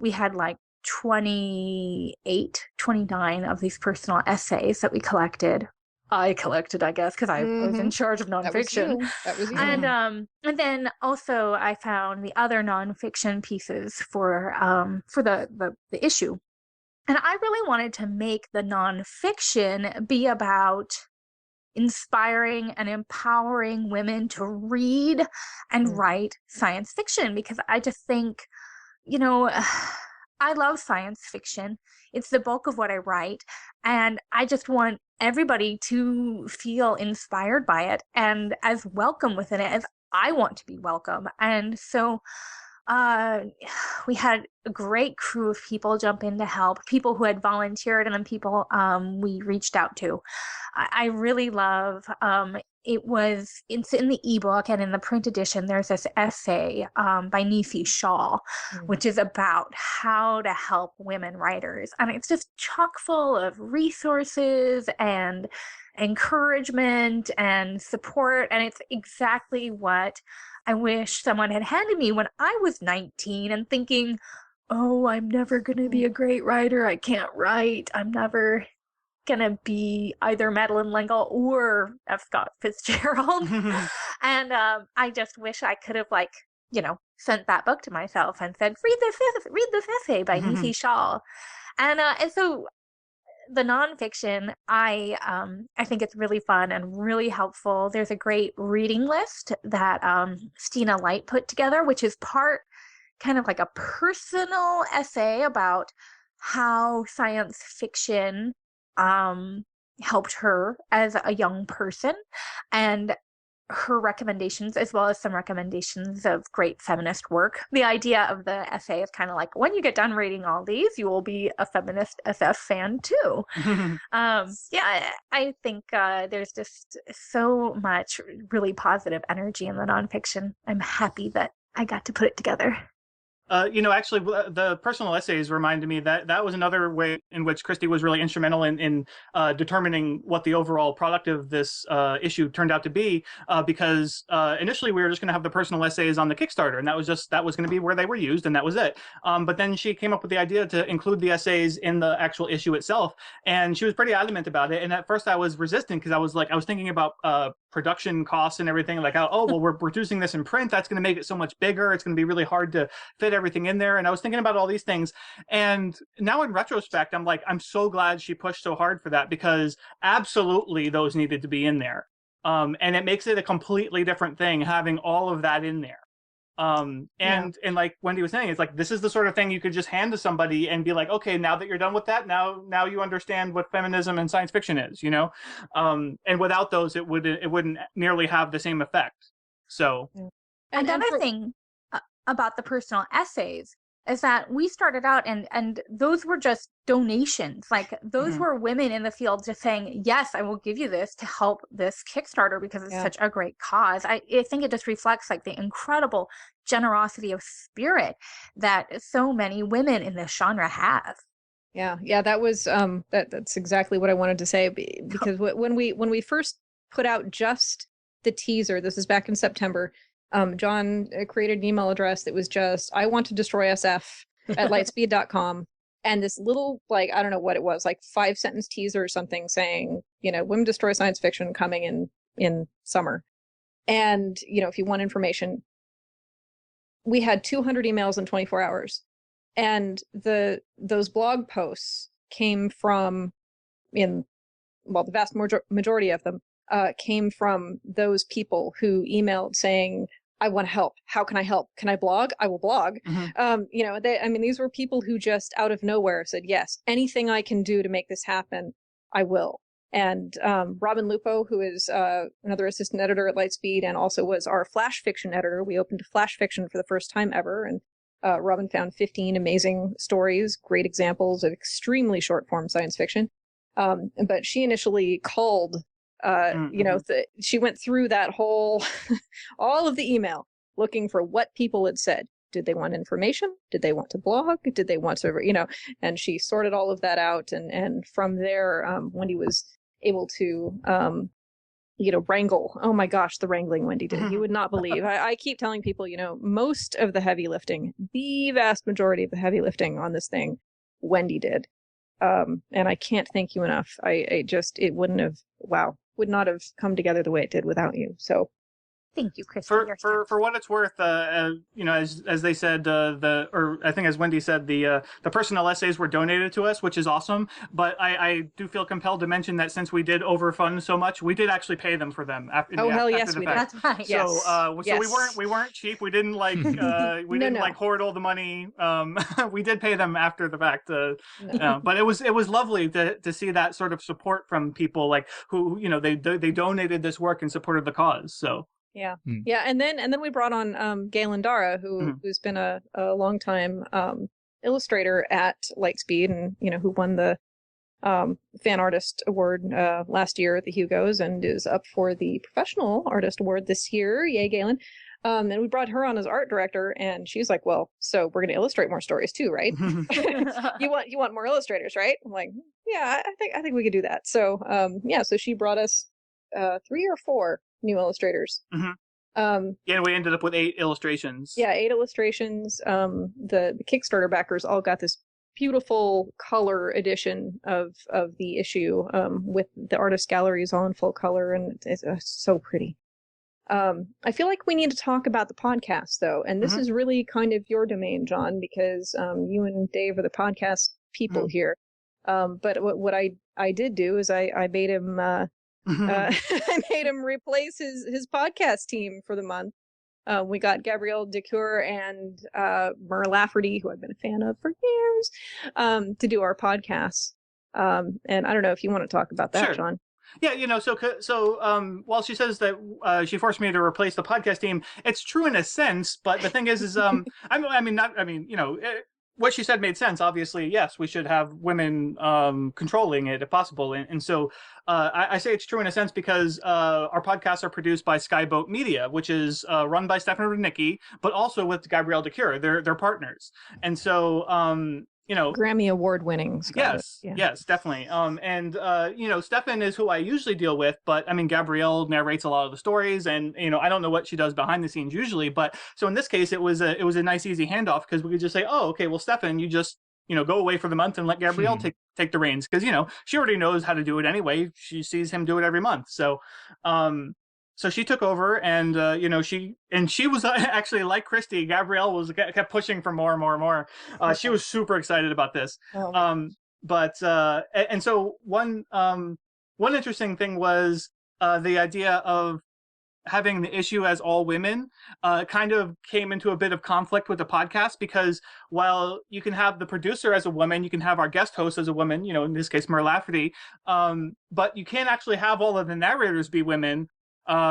we had like 29 of these personal essays that we collected. I collected, I guess, because I was in charge of nonfiction. That was you. And then also I found the other nonfiction pieces for the issue. And I really wanted to make the nonfiction be about inspiring and empowering women to read and write science fiction, because I just think, I love science fiction. It's the bulk of what I write, and I just want everybody to feel inspired by it and as welcome within it as I want to be welcome. And so we had a great crew of people jump in to help, people who had volunteered, and then people we reached out to. I really love it's in the ebook, and in the print edition there's this essay by Neefi Shaw, which is about how to help women writers, and it's just chock full of resources and encouragement and support, and it's exactly what I wish someone had handed me when I was 19 and thinking, oh, I'm never going to be a great writer. I can't write. I'm never going to be either Madeleine L'Engle or F. Scott Fitzgerald. And I just wish I could have, sent that book to myself and said, read this essay by Neefi Shaw. And so the nonfiction, I think it's really fun and really helpful. There's a great reading list that Stina Light put together, which is part kind of like a personal essay about how science fiction helped her as a young person, and her recommendations, as well as some recommendations of great feminist work. The idea of the essay is kind of like, when you get done reading all these, you will be a feminist SF fan too. I think there's just so much really positive energy in the nonfiction. I'm happy that I got to put it together. Actually, the personal essays reminded me that was another way in which Christy was really instrumental in determining what the overall product of this issue turned out to be. Because initially we were just going to have the personal essays on the Kickstarter, and that was going to be where they were used, and that was it. But then she came up with the idea to include the essays in the actual issue itself, and she was pretty adamant about it. And at first I was resistant because I was thinking about production costs and everything. Like, oh well, we're producing this in print. That's going to make it so much bigger. It's going to be really hard to fit everything in there. And I was thinking about all these things, and now in retrospect I'm like, I'm so glad she pushed so hard for that, because absolutely those needed to be in there. And it makes it a completely different thing having all of that in there. And like Wendy was saying, it's like, this is the sort of thing you could just hand to somebody and be like, okay, now that you're done with that, now you understand what feminism and science fiction is, and without those it wouldn't nearly have the same effect. So another thing about the personal essays is that we started out and those were just donations. Like, those were women in the field just saying, yes, I will give you this to help this Kickstarter because it's such a great cause. I think it just reflects like the incredible generosity of spirit that so many women in this genre have. Yeah, that was that's exactly what I wanted to say, because when we first put out just the teaser, this is back in September, John created an email address that was just, I want to destroy SF at lightspeed.com. And this little, like, I don't know what it was, like 5-sentence teaser or something saying, women destroy science fiction coming in summer. And, if you want information, we had 200 emails in 24 hours. And those blog posts came from, the vast majority of them came from those people who emailed saying, I want to help. How can I help? Can I blog? I will blog. These were people who just out of nowhere said, yes, anything I can do to make this happen, I will. And Robin Lupo, who is another assistant editor at Lightspeed and also was our Flash Fiction editor, we opened Flash Fiction for the first time ever. And Robin found 15 amazing stories, great examples of extremely short form science fiction. But she initially called she went through that whole, all of the email looking for what people had said. Did they want information? Did they want to blog? Did they want to, and she sorted all of that out. And from there, Wendy was able to, wrangle. Oh my gosh, the wrangling Wendy did. You would not believe. I keep telling people, most of the heavy lifting, the vast majority of the heavy lifting on this thing, Wendy did. And I can't thank you enough. It would not have come together the way it did without you. So thank you, Chris. For what it's worth, as they said, or I think as Wendy said, the personal essays were donated to us, which is awesome. But I do feel compelled to mention that since we did overfund so much, we did actually pay them for them. Hell yes, we did. That's right. So we weren't cheap. We didn't like hoard all the money. We did pay them after the fact. But it was lovely to see that sort of support from people like who they donated this work in support of the cause. So. Yeah. And then we brought on Galen Dara, who's been a long time illustrator at Lightspeed, and who won the Fan Artist Award last year at the Hugos, and is up for the Professional Artist Award this year. Yay, Galen! And we brought her on as art director, and she's like, "Well, so we're going to illustrate more stories too, right? You want more illustrators, right?" I'm like, "Yeah, I think we could do that." So so she brought us 3 or 4 new illustrators. We ended up with 8 illustrations. Yeah, 8 illustrations. The Kickstarter backers all got this beautiful color edition of the issue with the artist galleries all in full color, and it's so pretty. I feel like we need to talk about the podcast, though, and this is really kind of your domain, John, because you and Dave are the podcast people here. But what I did do is I made him I made him replace his podcast team for the month. We got Gabrielle Decour and Mur Lafferty, who I've been a fan of for years, to do our podcasts. And I don't know if you want to talk about that, Sure. John. Yeah, while she says that she forced me to replace the podcast team, it's true in a sense. But the thing is what she said made sense. Obviously, yes, we should have women controlling it if possible. And so I say it's true in a sense because our podcasts are produced by Skyboat Media, which is run by Stefan Rudnicki, but also with Gabrielle Decour. They're partners. And so Grammy Award winning. Yes, definitely. Stefan is who I usually deal with, but I mean, Gabrielle narrates a lot of the stories, and I don't know what she does behind the scenes usually, but so in this case, it was a nice, easy handoff because we could just say, oh, okay, well, Stefan, you just go away for the month and let Gabrielle take the reins because she already knows how to do it anyway. She sees him do it every month, so. So she took over, and she was actually like Christy. Gabrielle kept pushing for more and more and more. She was super excited about this. Oh. And so one interesting thing was the idea of having the issue as all women kind of came into a bit of conflict with the podcast because while you can have the producer as a woman, you can have our guest host as a woman. In this case, Mur Lafferty, but you can't actually have all of the narrators be women.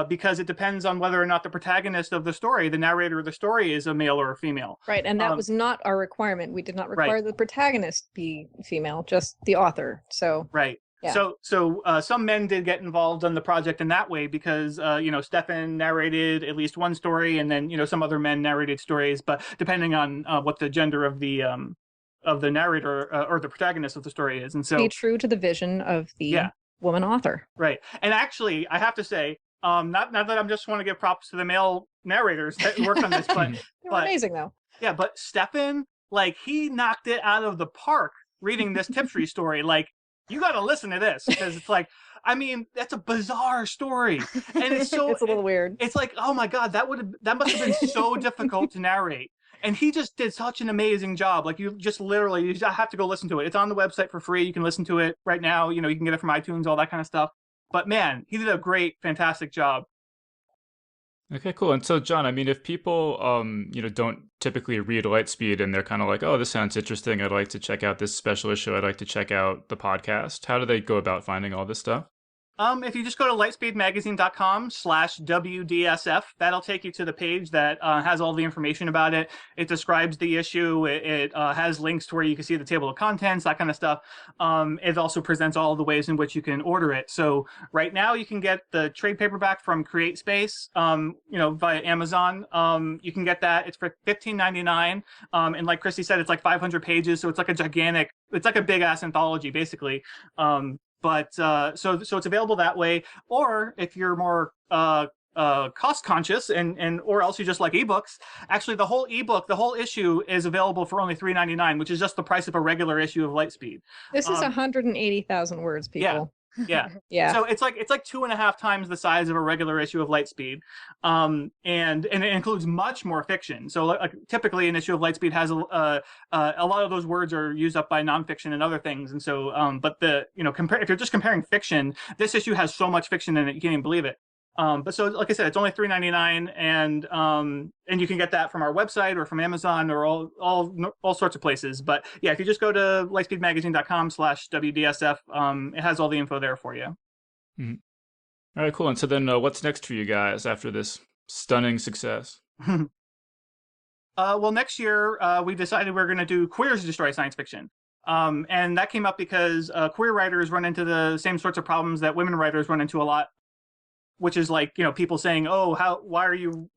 Because it depends on whether or not the protagonist of the story, the narrator of the story, is a male or a female. Right, and that was not our requirement. We did not require the protagonist be female, just the author. So right. Yeah. So some men did get involved on the project in that way because Stefan narrated at least one story, and then some other men narrated stories, but depending on what the gender of the narrator or the protagonist of the story is, and so be true to the vision of the woman author. Right, and actually, I have to say. Not that I'm just want to give props to the male narrators that worked on this, but They're amazing though. Yeah, but Stefan, he knocked it out of the park reading this Tiptree story. You got to listen to this because it's that's a bizarre story, and it's so it's a little weird. It's oh my god, that must have been so difficult to narrate. And he just did such an amazing job. You just have to go listen to it. It's on the website for free. You can listen to it right now. You can get it from iTunes, all that kind of stuff. But man, he did a great, fantastic job. Okay, cool. And so, John, if people, don't typically read Lightspeed and they're kind of like, oh, this sounds interesting. I'd like to check out this special issue. I'd like to check out the podcast. How do they go about finding all this stuff? If you just go to lightspeedmagazine.com/WDSF, that'll take you to the page that has all the information about it. It describes the issue. It has links to where you can see the table of contents, that kind of stuff. It also presents all the ways in which you can order it. So right now you can get the trade paperback from Create Space, via Amazon. You can get that. It's for $15.99. And like Christy said, it's 500 pages. So it's it's a big ass anthology, basically. But so it's available that way, or if you're more cost conscious and or else you just like ebooks, actually the whole issue is available for only $3.99, which is just the price of a regular issue of Lightspeed. This is 180,000 words, people. Yeah. Yeah. So it's 2.5 times the size of a regular issue of Lightspeed, and it includes much more fiction. So typically an issue of Lightspeed has a lot of those words are used up by nonfiction and other things. And so, but if you're just comparing fiction, this issue has so much fiction in it you can't even believe it. But so, like I said, it's only $3.99, and you can get that from our website or from Amazon or all sorts of places. But yeah, if you just go to lightspeedmagazine.com/WDSF, it has all the info there for you. Mm-hmm. All right, cool. And so then, what's next for you guys after this stunning success? Well, next year we decided we're going to do Queers Destroy Science Fiction. And that came up because queer writers run into the same sorts of problems that women writers run into a lot. Which is people saying, "Oh, why are you,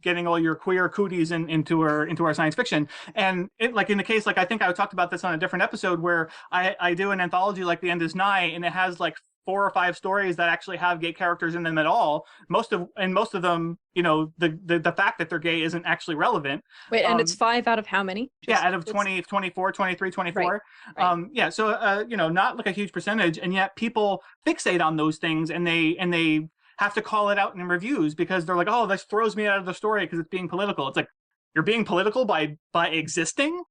getting all your queer cooties into our science fiction?" And in the case, I think I talked about this on a different episode where I do an anthology like The End Is Nigh, and it has 4 or 5 stories that actually have gay characters in them at all. Most of them, the fact that they're gay isn't actually relevant. Wait, and it's 5 out of how many? Out of 20, 24, 23, 24. Right. So not a huge percentage, and yet people fixate on those things, and they have to call it out in reviews because they're like, oh, this throws me out of the story because it's being political. It's you're being political by existing.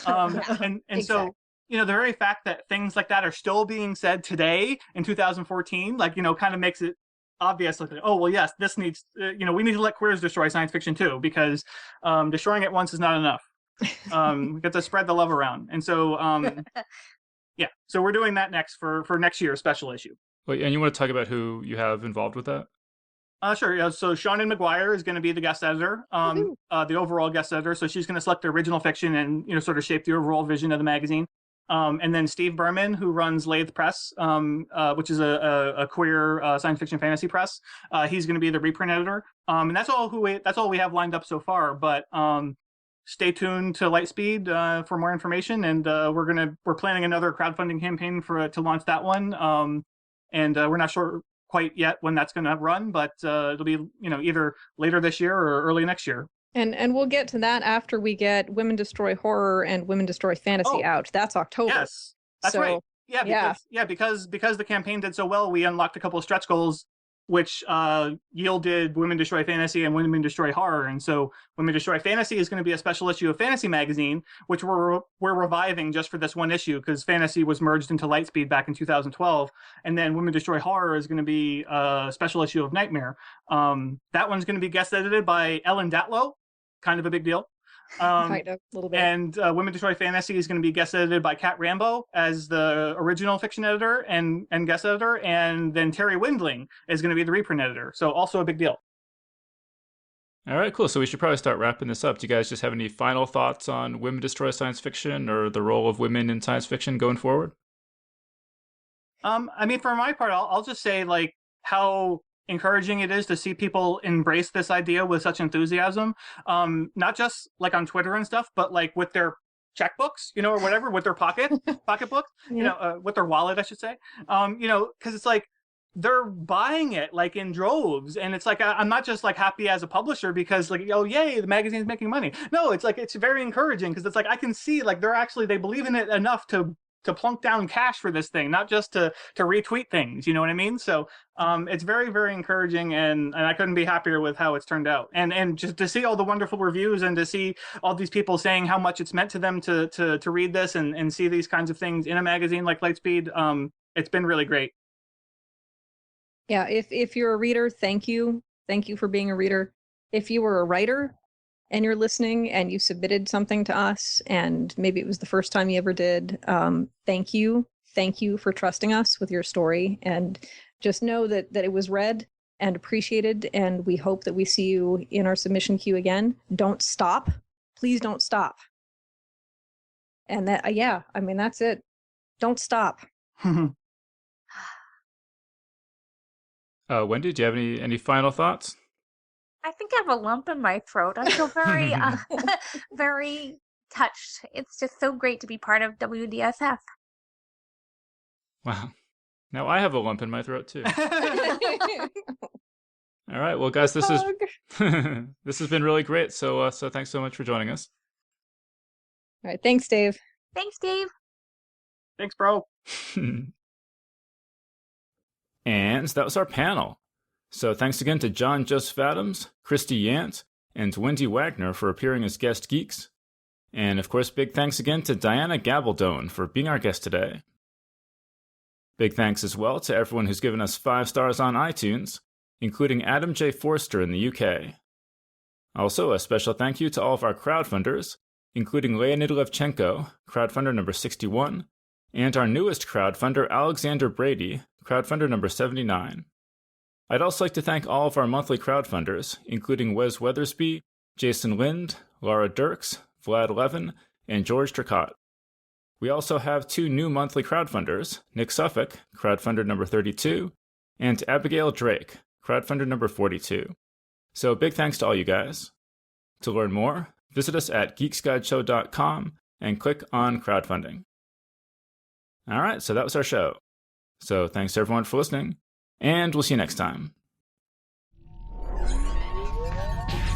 And exactly. the very fact that things like that are still being said today in 2014, like, kind of makes it obvious. Like, oh, well, yes, this needs, we need to let queers destroy science fiction too, because destroying it once is not enough. We get to spread the love around. And so, yeah, so we're doing that next for next year's special issue. Wait, and you want to talk about who you have involved with that? Sure. Yeah. So Shannon McGuire is going to be the guest editor, the overall guest editor. So she's going to select the original fiction and sort of shape the overall vision of the magazine. And then Steve Berman, who runs Lathe Press, which is a queer science fiction fantasy press. He's going to be the reprint editor. And that's all we have lined up so far. But stay tuned to Lightspeed for more information. And we're planning another crowdfunding campaign to launch that one. And we're not sure quite yet when that's going to run, but it'll be either later this year or early next year. And we'll get to that after we get Women Destroy Horror and Women Destroy Fantasy out. That's October. Yes, that's right. Yeah, because the campaign did so well, we unlocked a couple of stretch goals, which yielded Women Destroy Fantasy and Women Destroy Horror. And so Women Destroy Fantasy is going to be a special issue of Fantasy Magazine, which we're reviving just for this one issue because Fantasy was merged into Lightspeed back in 2012. And then Women Destroy Horror is going to be a special issue of Nightmare. That one's going to be guest edited by Ellen Datlow, kind of a big deal. Kind of, a little bit. And Women Destroy Fantasy is going to be guest edited by Kat Rambo as the original fiction editor and guest editor, and then Terry Windling is going to be the reprint editor. So also a big deal. All right, cool. So we should probably start wrapping this up. Do you guys just have any final thoughts on Women Destroy Science Fiction or the role of women in science fiction going forward? I mean, for my part, I'll just say like how encouraging it is to see people embrace this idea with such enthusiasm, not just like on Twitter and stuff, but like with their checkbooks, or whatever, with their pocketbooks, with their wallet, I should say, because it's like they're buying it like in droves, and it's like I'm not just like happy as a publisher because like, oh yay, the magazine's making money. No, it's like it's very encouraging because it's like I can see like they believe in it enough to plunk down cash for this thing, not just to retweet things, you know what I mean? So it's very, very encouraging, and I couldn't be happier with how it's turned out. And just to see all the wonderful reviews and to see all these people saying how much it's meant to them to read this and see these kinds of things in a magazine like Lightspeed, it's been really great. Yeah, if you're a reader, thank you. Thank you for being a reader. If you were a writer and you're listening and you submitted something to us and maybe it was the first time you ever did, thank you. Thank you for trusting us with your story, and just know that it was read and appreciated, and we hope that we see you in our submission queue again. Don't stop. Please don't stop. And that's it. Don't stop. Wendy, do you have any final thoughts? I think I have a lump in my throat. I feel very, very touched. It's just so great to be part of WDSF. Wow. Now I have a lump in my throat too. All right. Well, guys, this has been really great. So thanks so much for joining us. All right. Thanks, Dave. Thanks, Dave. Thanks, bro. And that was our panel. So thanks again to John Joseph Adams, Christy Yant, and Wendy Wagner for appearing as guest geeks. And of course, big thanks again to Diana Gabaldon for being our guest today. Big thanks as well to everyone who's given us 5 stars on iTunes, including Adam J. Forster in the UK. Also, a special thank you to all of our crowdfunders, including Leonid Levchenko, crowdfunder number 61, and our newest crowdfunder, Alexander Brady, crowdfunder number 79. I'd also like to thank all of our monthly crowdfunders, including Wes Weathersby, Jason Lind, Laura Dirks, Vlad Levin, and George Turcotte. We also have 2 new monthly crowdfunders, Nick Suffolk, crowdfunder number 32, and Abigail Drake, crowdfunder number 42. So big thanks to all you guys. To learn more, visit us at geeksguideshow.com and click on crowdfunding. All right, so that was our show. So thanks to everyone for listening, and we'll see you next time.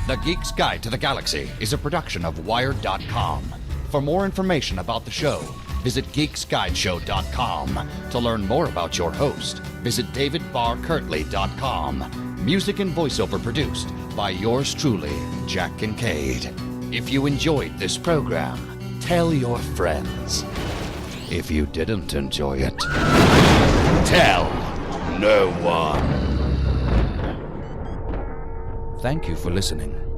The Geek's Guide to the Galaxy is a production of Wired.com. For more information about the show, visit geeksguideshow.com. To learn more about your host, visit davidbarrkirtley.com. Music and voiceover produced by yours truly, Jack Kincaid. If you enjoyed this program, tell your friends. If you didn't enjoy it, tell no one. Thank you for listening.